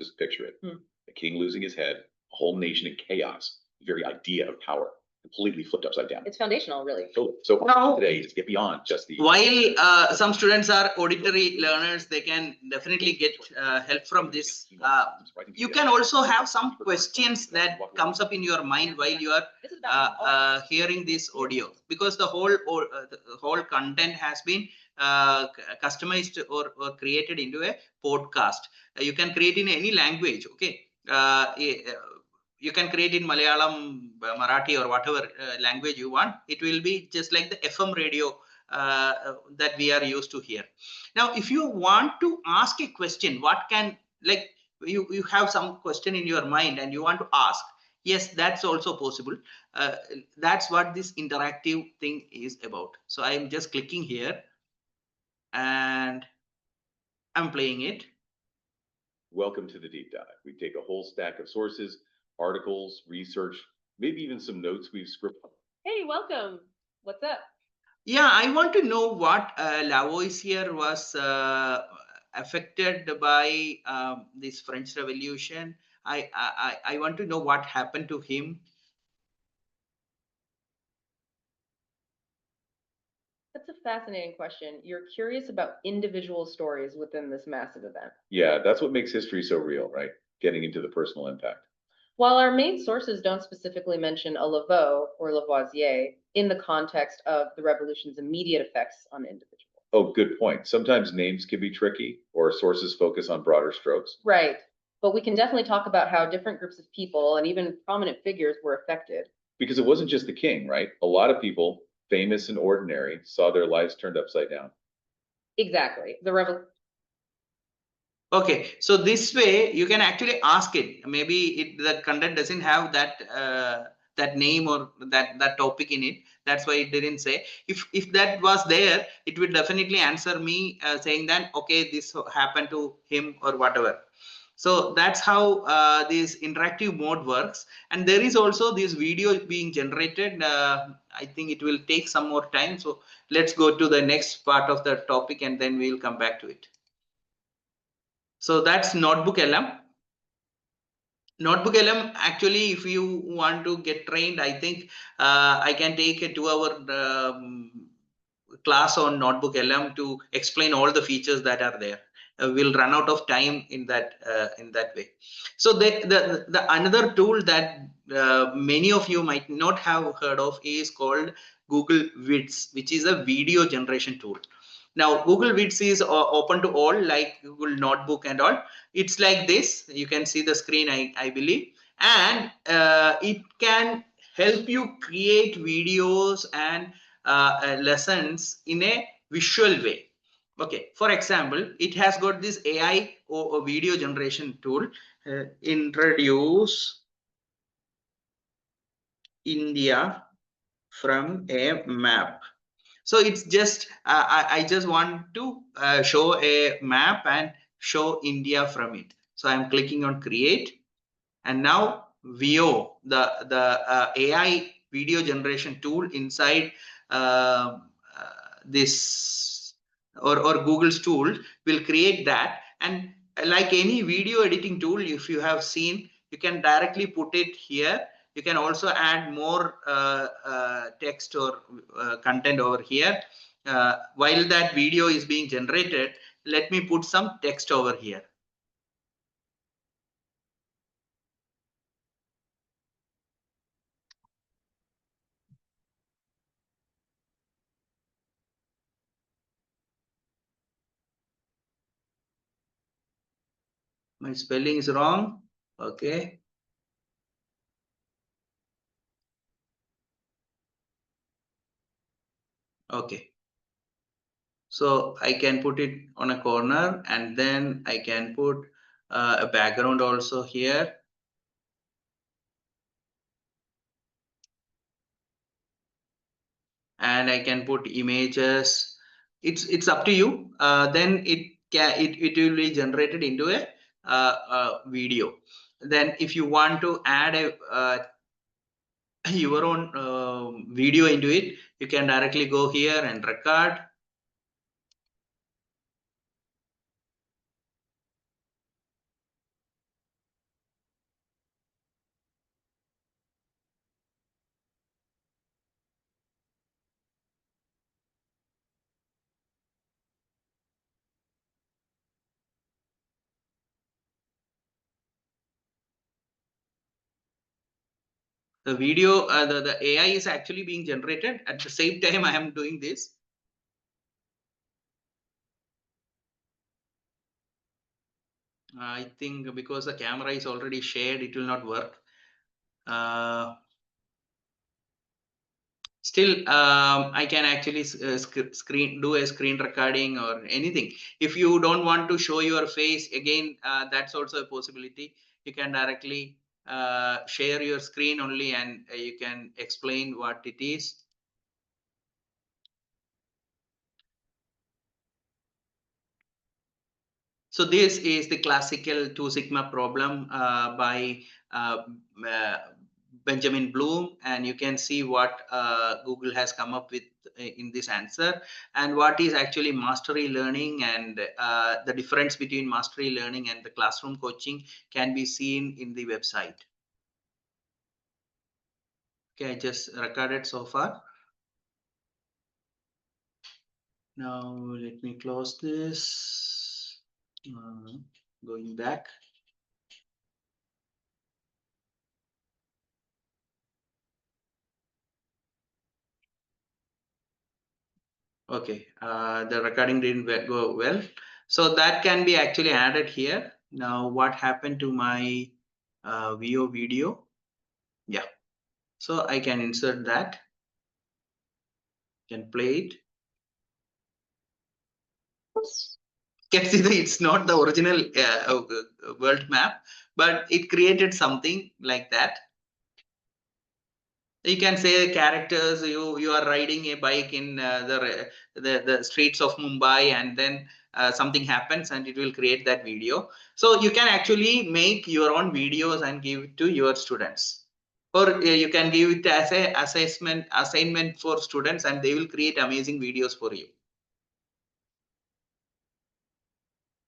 Just picture it. The king losing his head, a whole nation in chaos, the very idea of power. completely flipped upside down.
It's foundational, really.
Totally. So
Now-
today is get beyond just the.
While some students are auditory learners, they can definitely get help from this. You can also have some questions that comes up in your mind while you are
This is about
hearing this audio, because the whole content has been customized or created into a podcast. You can create in any language. Okay. You can create in Malayalam, Marathi, or whatever language you want. It will be just like the FM radio that we are used to here. Now, if you want to ask a question, what can, like, you have some question in your mind and you want to ask, yes, that's also possible. That's what this interactive thing is about. So I'm just clicking here and I'm playing it.
Welcome to the deep dive. We take a whole stack of sources, articles, research, maybe even some notes we've scripted.
Hey, welcome. What's up?
Yeah, I want to know what Lavoisier was affected by this French Revolution. I want to know what happened to him.
That's a fascinating question. You're curious about individual stories within this massive event.
Yeah, that's what makes history so real, right? Getting into the personal impact.
While our main sources don't specifically mention a Laveau or Lavoisier in the context of the revolution's immediate effects on individuals.
Oh, good point. Sometimes names can be tricky or sources focus on broader strokes.
Right. But we can definitely talk about how different groups of people and even prominent figures were affected.
Because it wasn't just the king, right? A lot of people, famous and ordinary, saw their lives turned upside down.
Exactly.
Okay, so this way you can actually ask it. Maybe the content doesn't have that that name or that topic in it. That's why it didn't say. If that was there, it would definitely answer me saying that, okay, this happened to him or whatever. So that's how this interactive mode works. And there is also this video being generated. I think it will take some more time. So let's go to the next part of the topic and then we'll come back to it. So that's NotebookLM. NotebookLM, actually, if you want to get trained, I think I can take a 2-hour class on NotebookLM to explain all the features that are there. We'll run out of time in that way. So the another tool that many of you might not have heard of is called Google Vids, which is a video generation tool. Now, Google Vids is open to all, like Google Notebook and all. It's like this. You can see the screen, I believe. And it can help you create videos and lessons in a visual way. Okay, for example, it has got this AI or video generation tool. Introduce India from a map. So it's just I just want to show a map and show India from it. So I'm clicking on create, and now VO, the AI video generation tool inside this or Google's tool will create that. And like any video editing tool, if you have seen, you can directly put it here. You can also add more text or content over here. While that video is being generated, let me put some text over here. My spelling is wrong. Okay. Okay. So I can put it on a corner, and then I can put a background also here. And I can put images. It's up to you. Then it will be generated into a video. Then if you want to add a your own video into it, you can directly go here and record. The video, the AI is actually being generated at the same time I am doing this. I think because the camera is already shared, it will not work. Still, I can actually do a screen recording or anything. If you don't want to show your face again, that's also a possibility. You can directly share your screen only, and you can explain what it is. So this is the classical 2 sigma problem by Benjamin Bloom, and you can see what Google has come up with in this answer, and what is actually mastery learning, and the difference between mastery learning and the classroom coaching can be seen in the website. Okay, I just recorded so far. Now let me close this. Going back. Okay, the recording didn't go well. So that can be actually added here. Now what happened to my VO video? Yeah, so I can insert that, can play it. Can see that it's not the original world map, but it created something like that. You can say characters, you are riding a bike in the streets of Mumbai, and then something happens and it will create that video. So you can actually make your own videos and give it to your students, or you can give it as a assignment for students, and they will create amazing videos for you.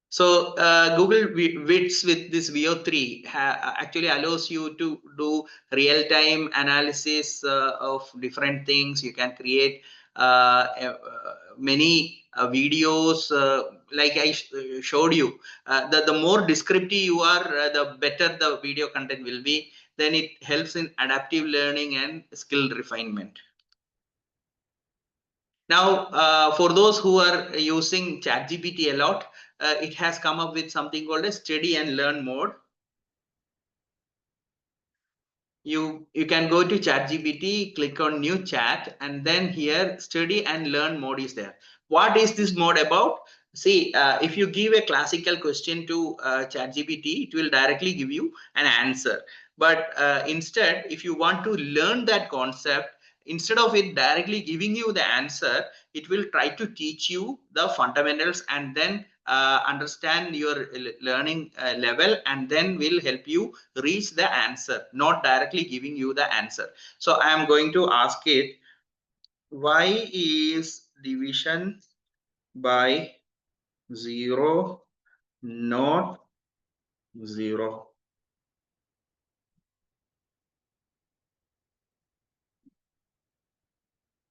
So Google Vids with this VO3 actually allows you to do real-time analysis of different things. You can create many videos like I showed you. The more descriptive you are, the better the video content will be. Then it helps in adaptive learning and skill refinement. Now, for those who are using ChatGPT a lot, it has come up with something called a study and learn mode. You can go to ChatGPT, click on new chat, and then here study and learn mode is there. What is this mode about? See, if you give a classical question to ChatGPT, it will directly give you an answer. But instead, if you want to learn that concept, instead of it directly giving you the answer, it will try to teach you the fundamentals, and then understand your learning level, and then will help you reach the answer, not directly giving you the answer. So I am going to ask it, why is division by 0 not 0?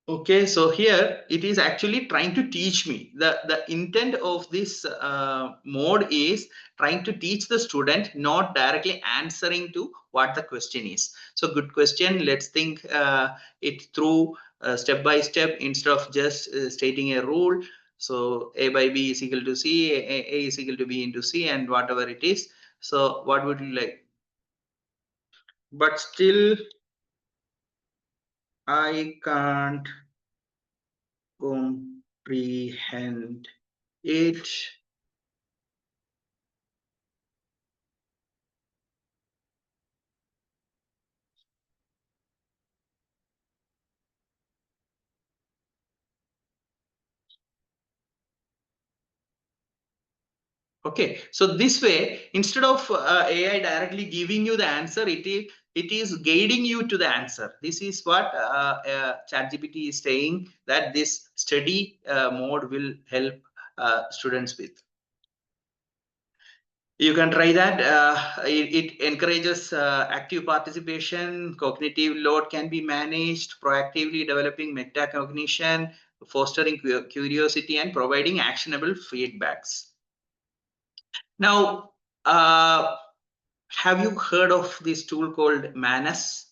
Okay, so here it is actually trying to teach me. The intent of this mode is trying to teach the student, not directly answering to what the question is. So good question. Let's think it through step by step, instead of just stating a rule. So A by B is equal to C, A is equal to B into C, and whatever it is. So what would you like? But still, I can't comprehend it. Okay, so this way, instead of AI directly giving you the answer, it is guiding you to the answer. This is what ChatGPT is saying, that this study mode will help students with. You can try that. It encourages active participation. Cognitive load can be managed, proactively developing metacognition, fostering curiosity, and providing actionable feedbacks. Now, have you heard of this tool called Manas?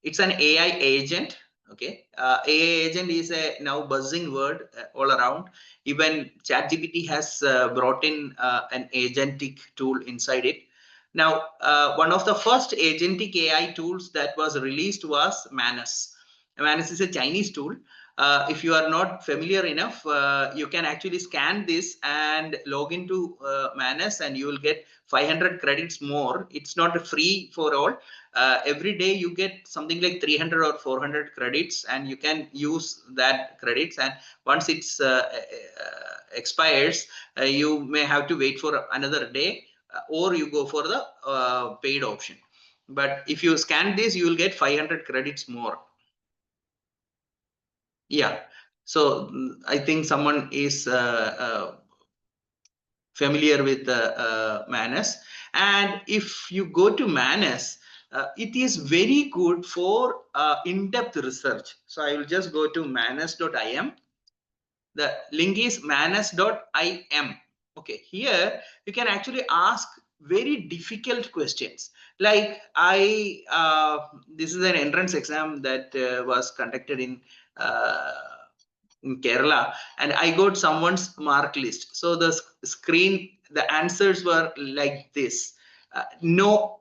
It's an AI agent. Okay, AI agent is a now buzzing word all around. Even ChatGPT has brought in an agentic tool inside it. Now, one of the first agentic AI tools that was released was Manus. Manus is a Chinese tool. If you are not familiar enough, you can actually scan this and log into Manus, and you will get 500 credits more. It's not free for all. Every day you get something like 300 or 400 credits, and you can use that credits, and once it's expires, you may have to wait for another day, or you go for the paid option. But if you scan this, you will get 500 credits more. Yeah, so I think someone is familiar with Manus. And if you go to Manus, it is very good for in-depth research. So I will just go to manus.im. The link is manus.im. Okay, here you can actually ask very difficult questions. Like this is an entrance exam that was conducted in Kerala, and I got someone's mark list. So the screen, the answers were like this. No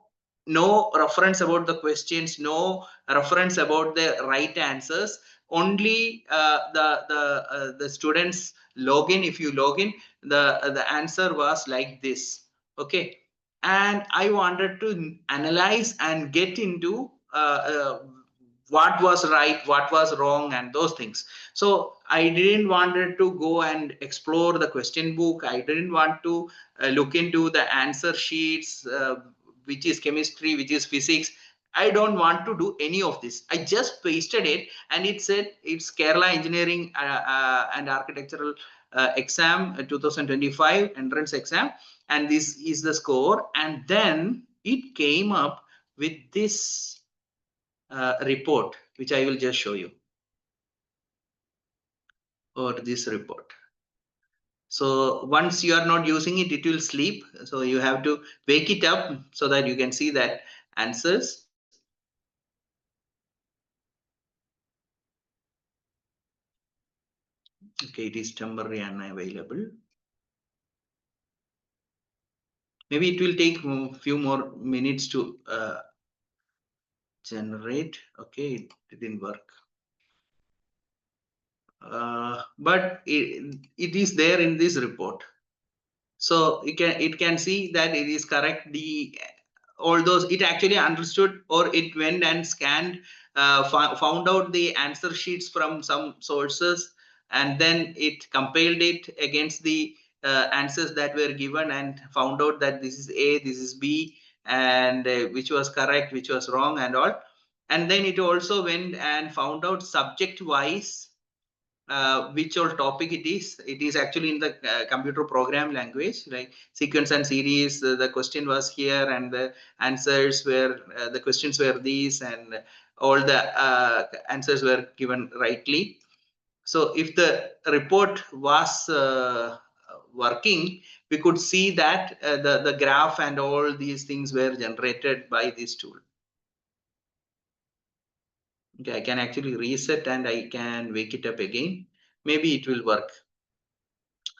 reference about the questions, no reference about the right answers. Only the students login. If you log in, the answer was like this. Okay, and I wanted to analyze and get into what was right, what was wrong, and those things. So I didn't wanted to go and explore the question book. I didn't want to look into the answer sheets, which is chemistry, which is physics. I don't want to do any of this. I just pasted it, and it said it's Kerala Engineering and Architectural exam 2025 entrance exam, and this is the score. And then it came up with this report, which I will just show you, or this report. So once you are not using it, it will sleep. So you have to wake it up so that you can see that answers. Okay, it is temporarily unavailable. Maybe it will take a few more minutes to generate. Okay, it didn't work. But it is there in this report. So it can see that it is correct. All those, it actually understood, or it went and scanned, found out the answer sheets from some sources, and then it compiled it against the answers that were given, and found out that this is A, this is B, and which was correct, which was wrong, and all. And then it also went and found out subject wise which all topic it is. It is actually in the computer program language, like sequence and series. The question was here, and the answers were, the questions were these, and all the answers were given rightly. So if the report was working, we could see that the graph and all these things were generated by this tool. Okay, I can actually reset and I can wake it up again. Maybe it will work.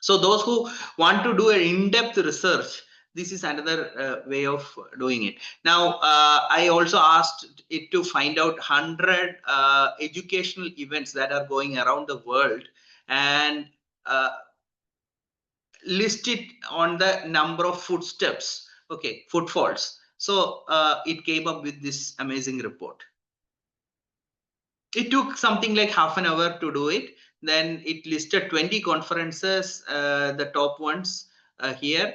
So those who want to do an in-depth research, this is another way of doing it. Now, I also asked it to find out 100 educational events that are going around the world, and list it on the number of footsteps, okay, footfalls. So it came up with this amazing report. It took something like half an hour to do it. Then it listed 20 conferences, the top ones here,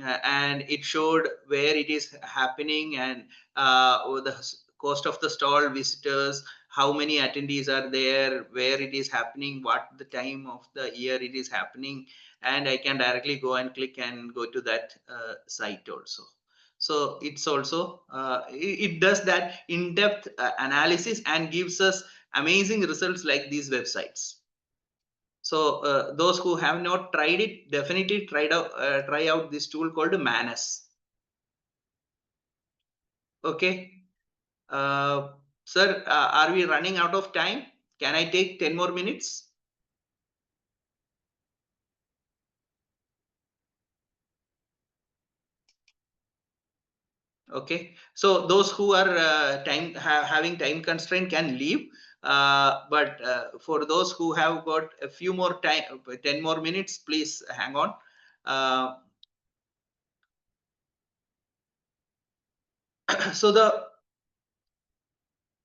and it showed where it is happening, and the cost of the stall, visitors, how many attendees are there, where it is happening, what the time of the year it is happening, and I can directly go and click and go to that site also. So it's also it does that in-depth analysis and gives us amazing results like these websites. So those who have not tried it, definitely try out this tool called Manus. Okay. Sir, are we running out of time? Can I take 10 more minutes? Okay, so those who are having time constraint can leave, but for those who have got a few more time, 10 more minutes, please hang on. So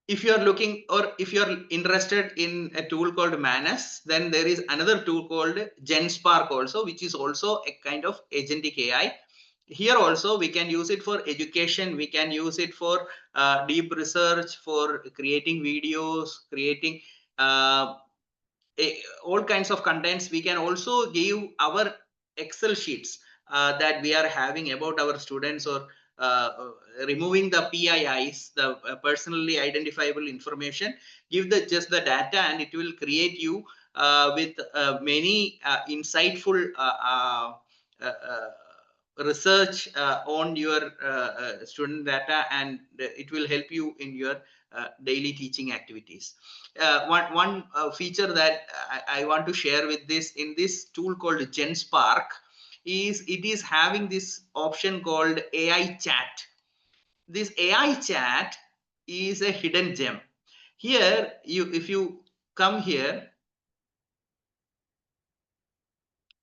if you are looking, or if you are interested in a tool called Manus, then there is another tool called GenSpark also, which is also a kind of agentic AI. Here also we can use it for education, we can use it for deep research, for creating videos, creating all kinds of contents. We can also give our Excel sheets that we are having about our students, or removing the PIIs, the personally identifiable information. Give just the data, and it will create you with many insightful research on your student data, and it will help you in your daily teaching activities. One feature that I want to share with this, in this tool called GenSpark, is it is having this option called AI chat. This AI chat is a hidden gem. Here, if you come here,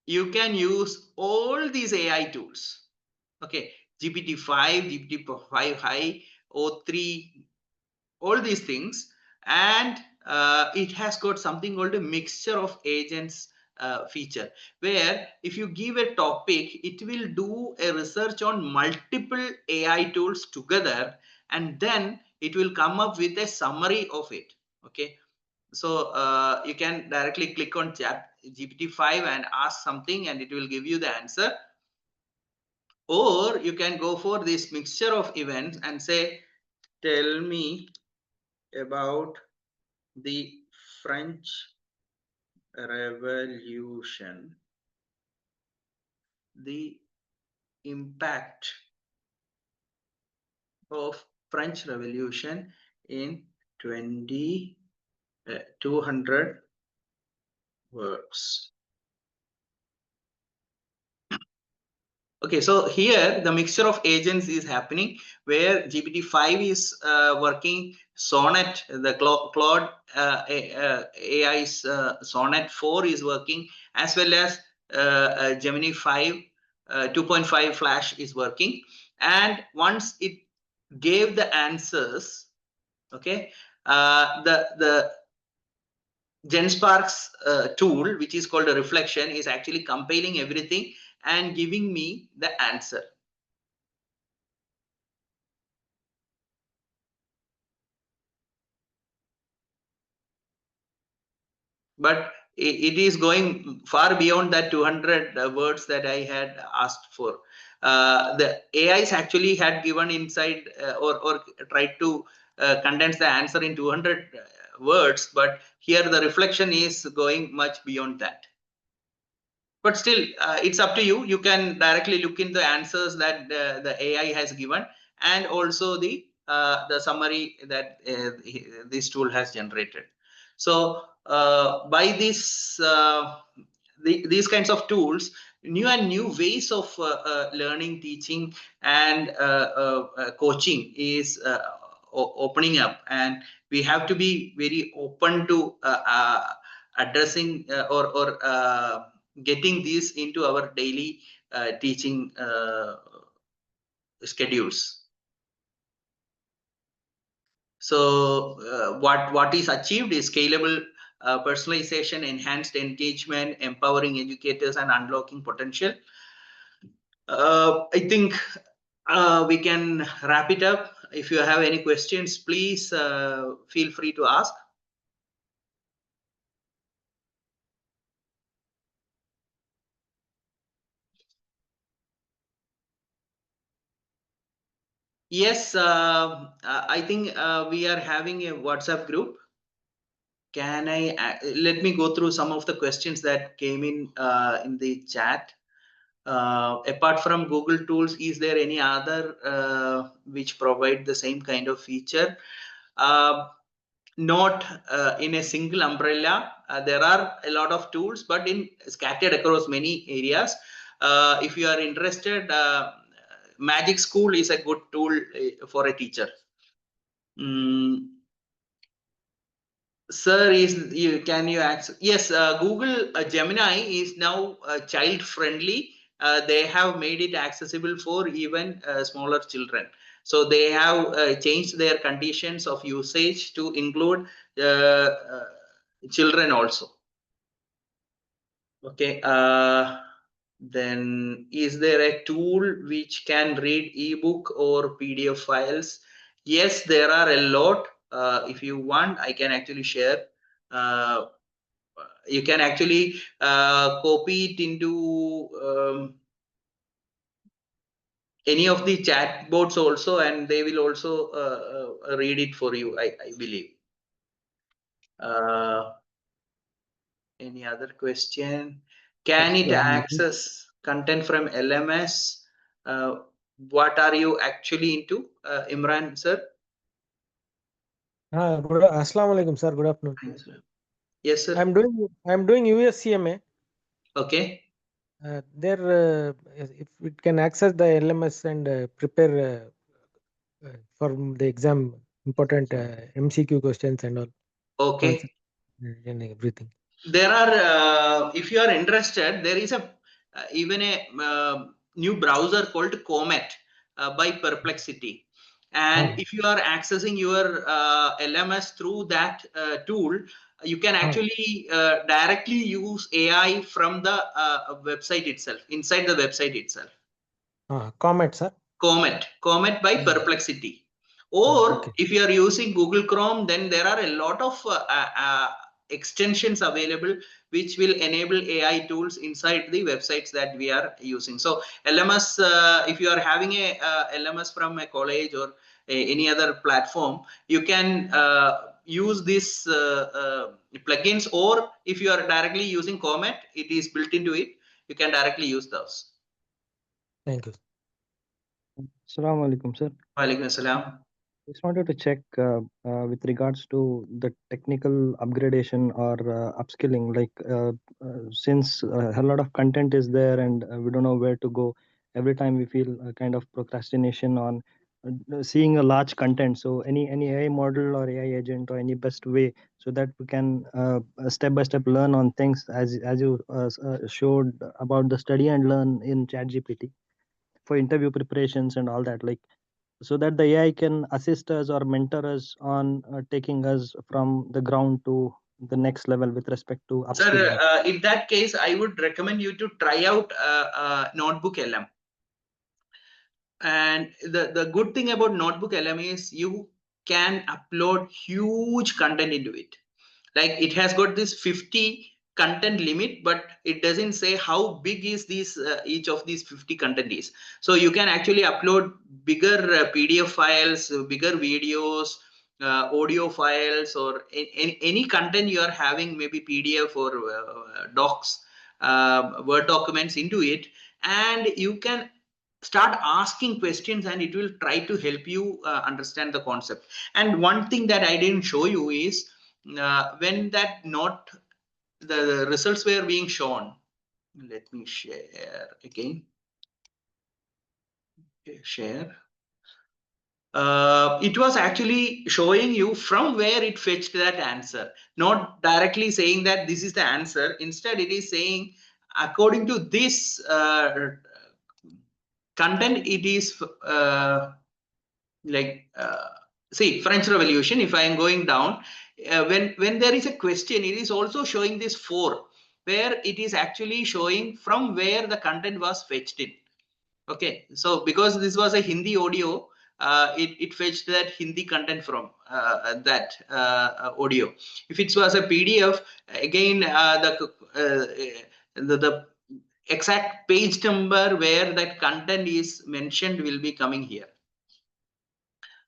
you can use all these AI tools. Okay, GPT-5, GPT-5 High, O3, all these things, and it has got something called a mixture of agents feature, where if you give a topic, it will do a research on multiple AI tools together, and then it will come up with a summary of it. Okay, so you can directly click on chat GPT-5 and ask something, and it will give you the answer. Or you can go for this mixture of events and say, tell me about the French Revolution, the impact of French Revolution in 200 words. Okay, so here the mixture of agents is happening, where GPT-5 is working Sonnet, the Claude AI's Sonnet 4 is working, as well as Gemini 5 2.5 Flash is working. And once it gave the answers, okay, the GenSpark's tool, which is called a reflection, is actually compiling everything and giving me the answer. But it is going far beyond that 200 words that I had asked for. The AIs actually had given inside or tried to condense the answer in 200 words, but here the reflection is going much beyond that. But still, it's up to you. You can directly look in the answers that the AI has given, and also the summary that this tool has generated. So by this, these kinds of tools, new ways of learning, teaching, and coaching is opening up, and we have to be very open to addressing or getting these into our daily teaching schedules. So what is achieved is scalable personalization, enhanced engagement, empowering educators, and unlocking potential. I think we can wrap it up. If you have any questions, please feel free to ask. Yes, I think we are having a WhatsApp group. Can I let me go through some of the questions that came in the chat. Apart from Google tools, is there any other which provide the same kind of feature? not in a single umbrella. There are a lot of tools, but scattered across many areas. If you are interested, Magic School is a good tool for a teacher. Sir, can you access? Yes, Google Gemini is now child friendly. They have made it accessible for even smaller children. So they have changed their conditions of usage to include children also. Okay. Then is there a tool which can read ebook or PDF files? Yes, there are a lot. If you want, I can actually share. You can actually copy it into any of the chat boards also, and they will also read it for you, I believe. Any other question? Can it access content from LMS? What are you actually into, Imran sir?
Assalamu alaikum, sir. Good afternoon.
Yes, sir.
I'm doing USCMA.
Okay.
There, if it can access the LMS and prepare for the exam, important MCQ questions and all.
Okay.
And everything.
There are, if you are interested, there is even a new browser called Comet by Perplexity. And if you are accessing your LMS through that tool, you can actually directly use AI from the website itself, inside the website itself.
Comet, sir.
Comet by Perplexity. Or if you are using Google Chrome, then there are a lot of extensions available which will enable AI tools inside the websites that we are using. So LMS, if you are having a LMS from a college or any other platform, you can use these plugins, or if you are directly using Comet, it is built into it, you can directly use those.
Thank you.
Assalamu alaikum, sir.
Walaikum assalam.
Just wanted to check with regards to the technical upgradation or upskilling. Like since a lot of content is there and we don't know where to go, every time we feel a kind of procrastination on seeing a large content. So any AI model or AI agent or any best way so that we can step by step learn on things as you showed about the study and learn in ChatGPT for interview preparations and all that. Like, so that the AI can assist us or mentor us on taking us from the ground to the next level with respect to upskilling.
Sir, in that case, I would recommend you to try out NotebookLM. And the good thing about NotebookLM is you can upload huge content into it. Like it has got this 50 content limit, but it doesn't say how big is this each of these 50 content is. So you can actually upload bigger PDF files, bigger videos, audio files, or any content you are having, maybe PDF or docs, Word documents into it, and you can start asking questions and it will try to help you understand the concept. And one thing that I didn't show you is when that the results were being shown. Let me share again. Okay, share. It was actually showing you from where it fetched that answer, not directly saying that this is the answer. Instead, it is saying according to this content, it is see, French Revolution. If I am going down, when there is a question, it is also showing this 4, where it is actually showing from where the content was fetched in. Okay, so because this was a Hindi audio, it fetched that Hindi content from that audio. If it was a PDF, again the exact page number where that content is mentioned will be coming here.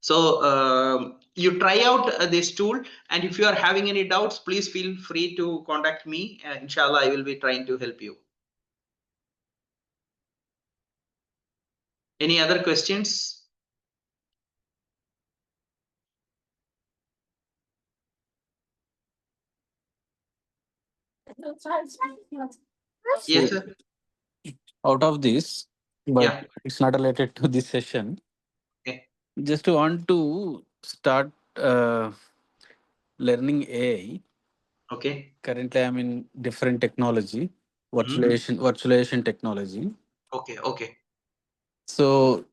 So you try out this tool, and if you are having any doubts, please feel free to contact me. Inshallah, I will be trying to help you. Any other questions? Yes, sir.
Out of this, but
Yeah.
it's not related to this session.
Okay.
Just want to start learning AI.
Okay.
Currently, I'm in different technology,
Mhm.
virtualization technology.
Okay. Okay.
So,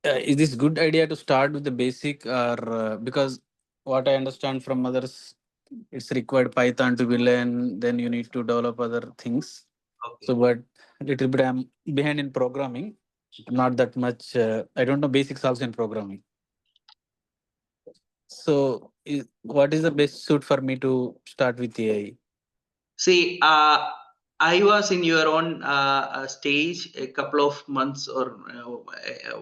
is this good idea to start with the basic, or because what I understand from others, it's required Python to be learned. Then you need to develop other things.
Okay.
So, but little bit I'm behind in programming. Not that much. I don't know basics also in programming. So, what is the best suit for me to start with AI?
See, I was in your own stage a couple of months or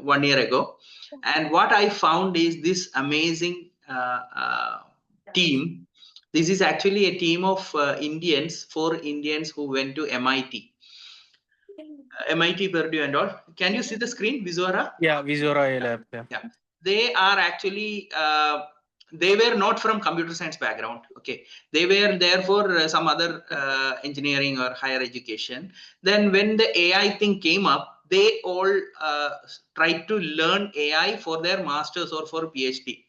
1 year ago, and what I found is this amazing team. This is actually a team of Indians, 4 Indians who went to MIT, Purdue, and all. Can you see the screen, Visuara?
Yeah, Visual AI lab. Yeah.
Yeah, they are actually they were not from computer science background. Okay, they were there for some other engineering or higher education. Then when the AI thing came up, they all tried to learn AI for their masters or for PhD,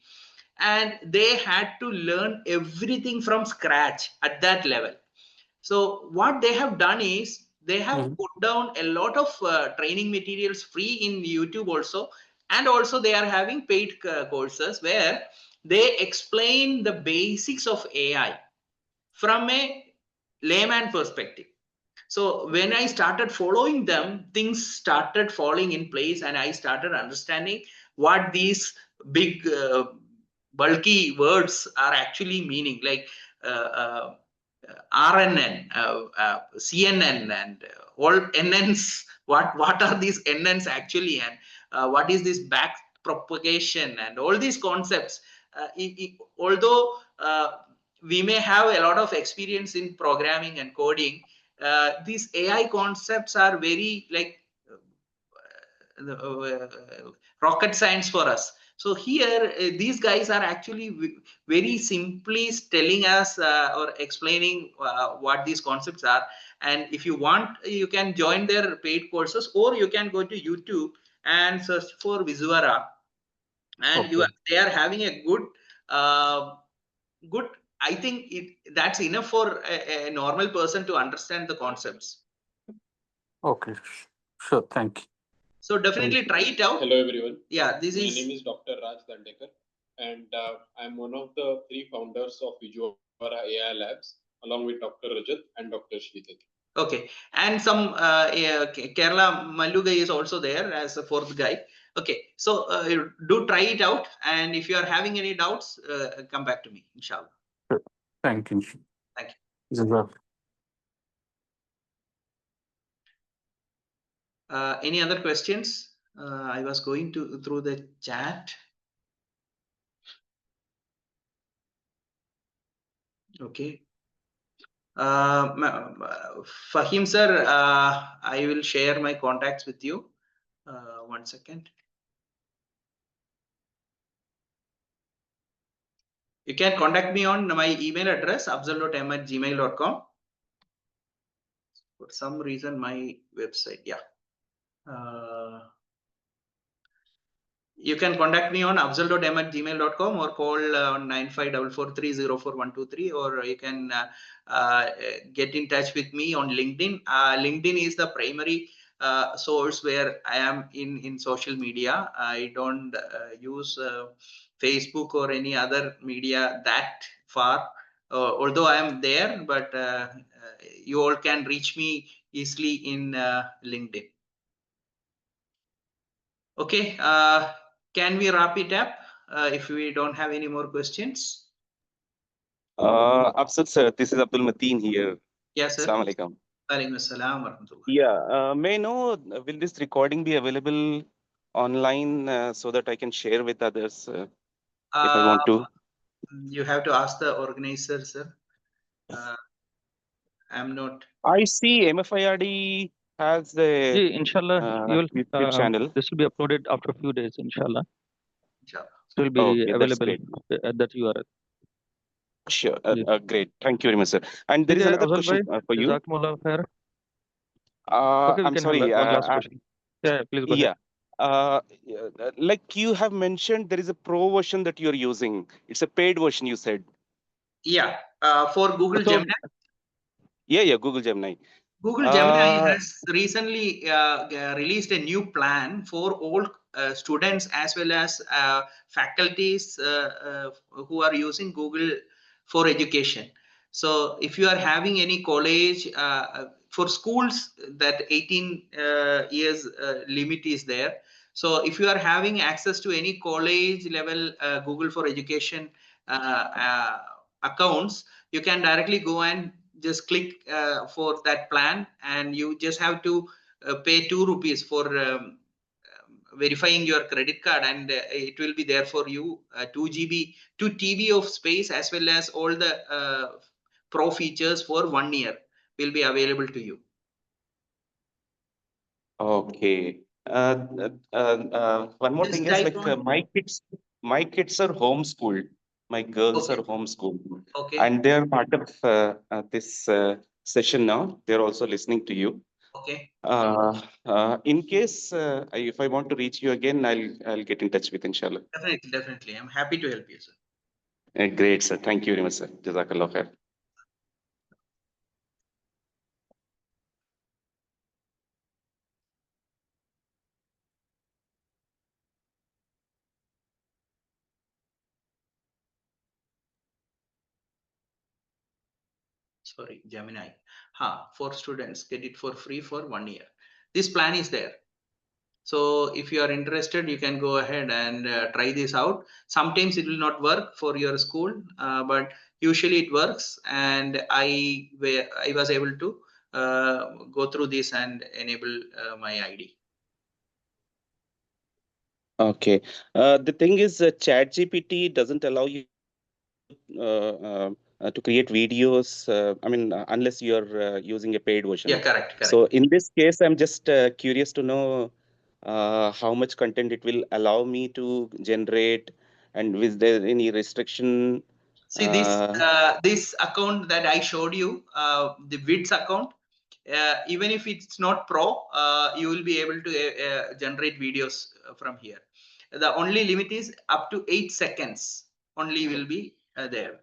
and they had to learn everything from scratch at that level. So what they have done is they have
Mhm.
put down a lot of training materials free in YouTube also, and also they are having paid courses where they explain the basics of AI from a layman perspective. So when I started following them, things started falling in place, and I started understanding what these big bulky words are actually meaning, like uh, uh, RNN, CNN, and all NNs. What are these NNs actually, and what is this back propagation, and all these concepts. Although we may have a lot of experience in programming and coding, these AI concepts are very like rocket science for us. So here, these guys are actually very simply telling us or explaining what these concepts are. And if you want, you can join their paid courses, or you can go to YouTube and search for Visuara, and
Okay.
they are having a good good. I think that's enough for a normal person to understand the concepts.
Okay. Sure. Thank you.
So definitely try it out.
Hello everyone.
Yeah, this
My
is
name is Dr. Raj Dandekar, and I'm one of the 3 founders of Visuara AI Labs, along with Dr. Rajat and Dr. Shritik.
okay. And some Kerala Mallu guy is also there as a fourth guy. Okay, so do try it out, and if you are having any doubts, come back to me, inshallah.
Sure. Thank you.
Thank
you. Jazakallah.
Any other questions? I was going through the chat. Okay. Fahim sir, I will share my contacts with you. 1 second. You can contact me on my email address, afzal.m@gmail.com. For some reason, my website, yeah. You can contact me on afzal.m@gmail.com, or call on 9544304123, or you can get in touch with me on LinkedIn. LinkedIn is the primary source where I am in social media. I don't use Facebook or any other media that far, although I am there, but you all can reach me easily in LinkedIn. Okay, can we wrap it up if we don't have any more questions?
Afzal sir, this is Abdul Mateen here.
Yes, sir.
Assalamu alaikum.
Alaikum assalam wa rahmatullah.
Yeah, may I know, will this recording be available online so that I can share with others if I want to?
You have to ask the organizer, sir. I'm not.
I see MFIRD has a
Inshallah, you will,
YouTube channel.
this will be uploaded after a few days, inshallah.
Inshallah.
It will be
Okay, that's
available
great.
at that URL.
Sure.
Yes.
Great. Thank you very much, sir. And there is
Okay,
another
Afzal
question
bhai,
for you.
Jazakumullah khair. Okay, we
I'm
can have
sorry.
one last question. Yeah, please go ahead.
Yeah. Like you have mentioned, there is a pro version that you're using. It's a paid version, you said.
Yeah, for Google
So,
Gemini.
yeah, Google Gemini.
Google Gemini has recently released a new plan for all students as well as faculties who are using Google for education. So if you are having any college for schools, that 18 years limit is there. So if you are having access to any college level Google for education accounts, you can directly go and just click for that plan, and you just have to pay 2 rupees for verifying your credit card, and it will be there for you 2 GB, 2 TB of space, as well as all the pro features for 1 year will be available to you.
Okay. One more
Just
thing is
type
like
on.
my kids are homeschooled. My girls
Okay.
are homeschooled,
Okay.
and they are part of this session now. They're also listening to you.
Okay.
In case if I want to reach you again, I'll get in touch with inshallah.
Definitely. I'm happy to help you, sir.
Great, sir. Thank you very much, sir. Jazakallah khair.
Sorry, Gemini. For students, get it for free for 1 year. This plan is there. So if you are interested, you can go ahead and try this out. Sometimes it will not work for your school, but usually it works. And I was able to go through this and enable my ID.
Okay. The thing is, ChatGPT doesn't allow you to create videos. Unless you're using a paid version.
Yeah, correct.
So in this case, I'm just curious to know how much content it will allow me to generate, and is there any restriction?
See, this account that I showed you, the Vids account, even if it's not pro, you will be able to generate videos from here. The only limit is up to 8 seconds only will be there.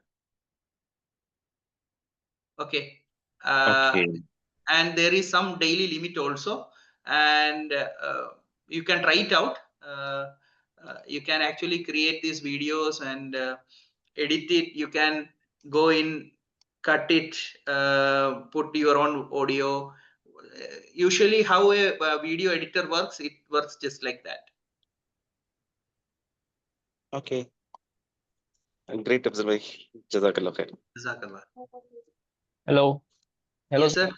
Okay.
Okay.
And there is some daily limit also, and you can try it out. You can actually create these videos and edit it. You can go in, cut it, put your own audio. Usually how a video editor works, it works just like that.
Okay. Great observation. Jazakallah khair.
Jazakallah.
Hello.
Yes, sir.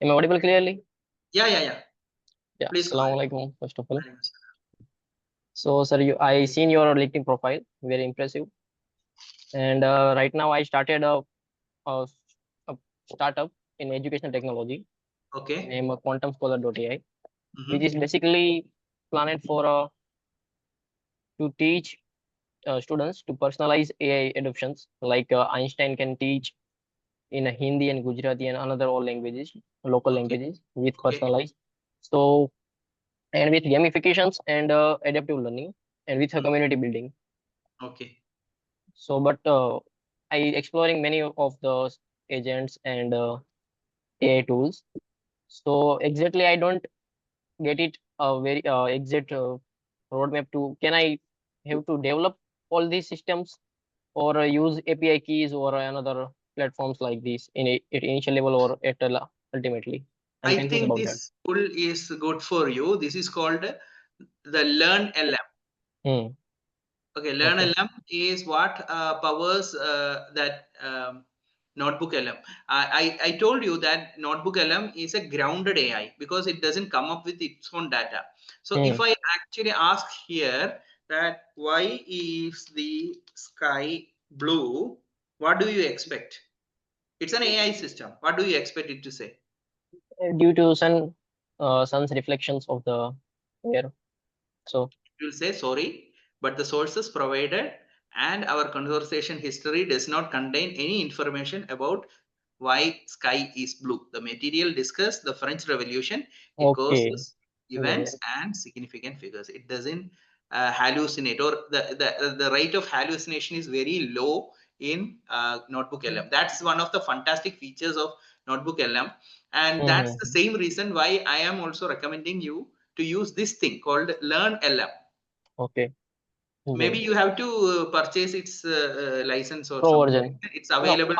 Am I audible clearly?
Yeah.
Yeah.
Please go
Assalamu
ahead.
alaikum, first of all. So, sir, I seen your LinkedIn profile, very impressive. And right now I started a startup in educational technology.
Okay.
Named QuantumScholar.ai, which is basically planned for to teach students to personalize AI adoptions. Like Einstein can teach in a Hindi and Gujarati and another all languages, local languages with personalized. So, and with gamifications and adaptive learning and with a community building.
Okay.
So, but I exploring many of those agents and AI tools. So exactly, I don't get it a very exact roadmap to. Can I have to develop all these systems or use API keys or another platforms like this in at initial level or at ultimately? I'm
I
confused
think
about
this tool is good for you. This is called the Learn LM. Okay, Learn LM is what powers that Notebook LM. I told you that Notebook LM is a grounded AI because it doesn't come up with its own data. So if I actually ask here that why is the sky blue, what do you expect? It's an AI system. What do you expect it to say?
Due to sun's reflections of the air. So
it will say sorry, but the sources provided and our conversation history does not contain any information about why sky is blue. The material discuss the French Revolution, it
Okay.
causes,
Yeah,
events, and significant figures. It doesn't hallucinate, or the rate of hallucination is very low in NotebookLM. That's one of the fantastic features of NotebookLM, and that's the same reason why I am also recommending you to use this thing called Learn LM.
Okay.
Maybe you have to purchase its license or
Pro
something.
version.
It's
No.
available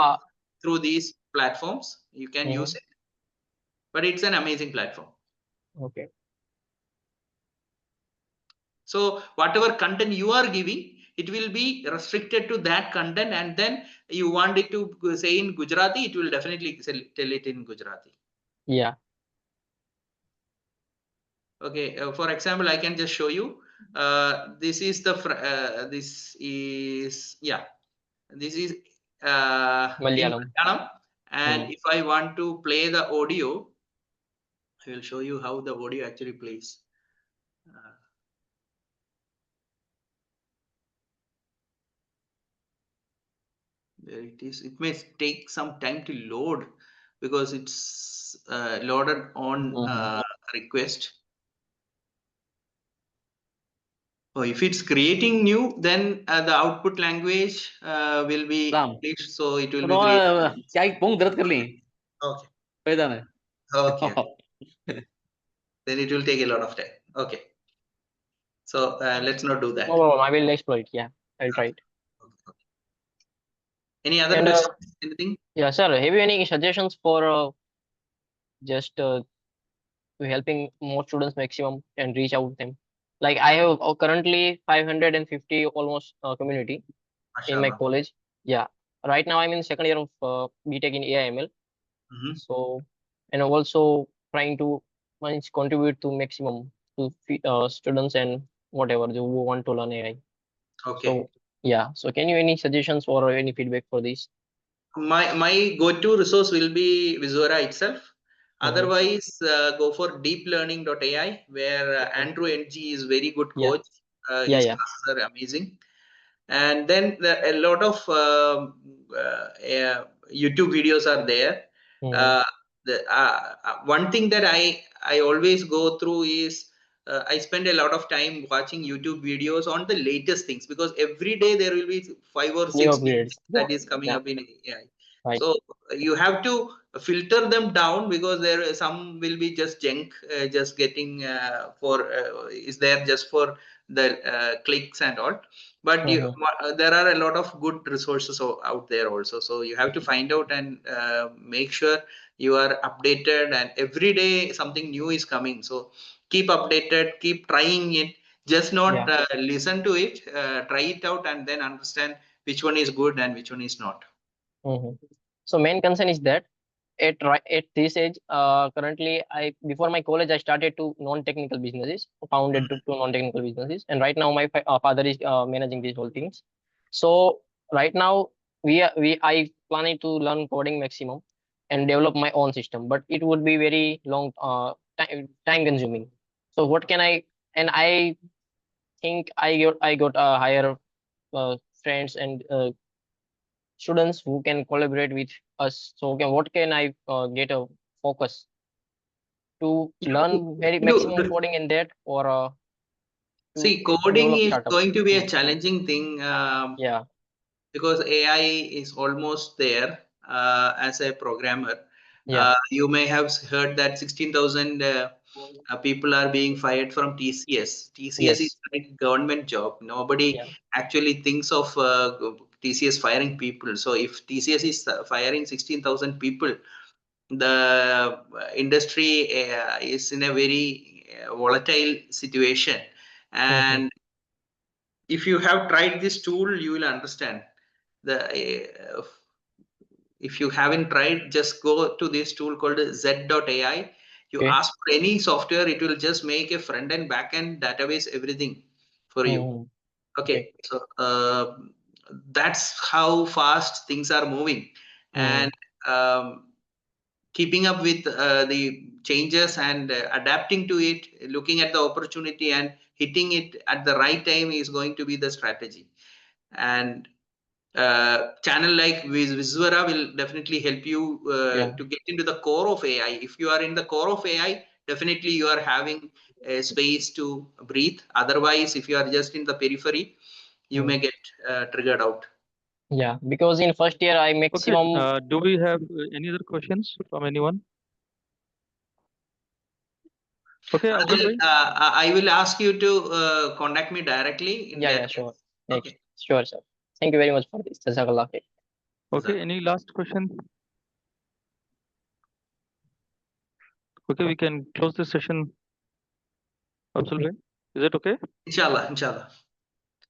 through these platforms. You can use it, but it's an amazing platform.
Okay.
So whatever content you are giving, it will be restricted to that content, and then you want it to say in Gujarati, it will definitely tell it in Gujarati.
Yeah.
Okay. For example, I can just show you. This is the this is in Malayalam, and if I want to play the audio, I will show you how the audio actually plays. There it is. It may take some time to load because it's loaded on request. Oh, if it's creating new, then the output language will be English, so it will be created. Okay. Okay. Then it will take a lot of time. Okay. So let's not do that.
No, I will explore it. Yeah, I'll try it.
Any other questions? Anything?
Yeah, sir. Have you any suggestions for just helping more students maximum and reach out them? Like I have currently 550 almost community in my college. Yeah. Right now I'm in second year of B.Tech in AI/ML. So, and also trying to contribute to maximum to students and whatever who want to learn AI.
Okay.
So yeah. So can you any suggestions or any feedback for this?
My go-to resource will be Visora itself. Otherwise, go for deeplearning.ai, where Andrew NG is very good coach. His classes are amazing. And then a lot of YouTube videos are there. One thing that I always go through is I spend a lot of time watching YouTube videos on the latest things, because every day there will be 5 or 6 things that is coming up in AI.
Right.
So you have to filter them down, because there some will be just junk, just getting is there just for the clicks and all. But there are a lot of good resources out there also. So you have to find out and make sure you are updated, and every day something new is coming. So keep updated, keep trying it. Just not listen to it, try it out, and then understand which one is good and which one is not.
So main concern is that at this age, currently before my college I started to non-technical businesses, founded two non-technical businesses, and right now my father is managing these whole things. So right now I planning to learn coding maximum and develop my own system, but it would be very long time consuming. So what can I think I got higher friends and students who can collaborate with us. So what can I get a focus to learn very maximum coding in that, or
see, coding is
startup?
going to be a challenging thing.
Yeah.
Because AI is almost there as a programmer.
Yeah.
You may have heard that 16,000 people are being fired from TCS. TCS is a government job. Nobody actually thinks of TCS firing people. So if TCS is firing 16,000 people, the industry is in a very volatile situation. And if you have tried this tool, you will understand. If you haven't tried, just go to this tool called Z.ai. You ask for any software, it will just make a front end, back end, database, everything for you. Okay. So that's how fast things are moving. And keeping up with the changes and adapting to it, looking at the opportunity and hitting it at the right time is going to be the strategy. and channel like Viswara will definitely help you to get into the core of AI. If you are in the core of AI, definitely you are having a space to breathe. Otherwise, if you are just in the periphery, you may get triggered out.
Yeah, because in first year I maximum.
Okay. Do we have any other questions from anyone? Okay, Afzal bhai.
I will ask you to contact me directly. In
Yeah,
that
sure.
case.
Okay. Sure, sir. Thank you very much for this. Jazakallah khair.
Okay, any last question? Okay, we can close this session. Afzal bhai, is it okay?
Inshallah, inshallah.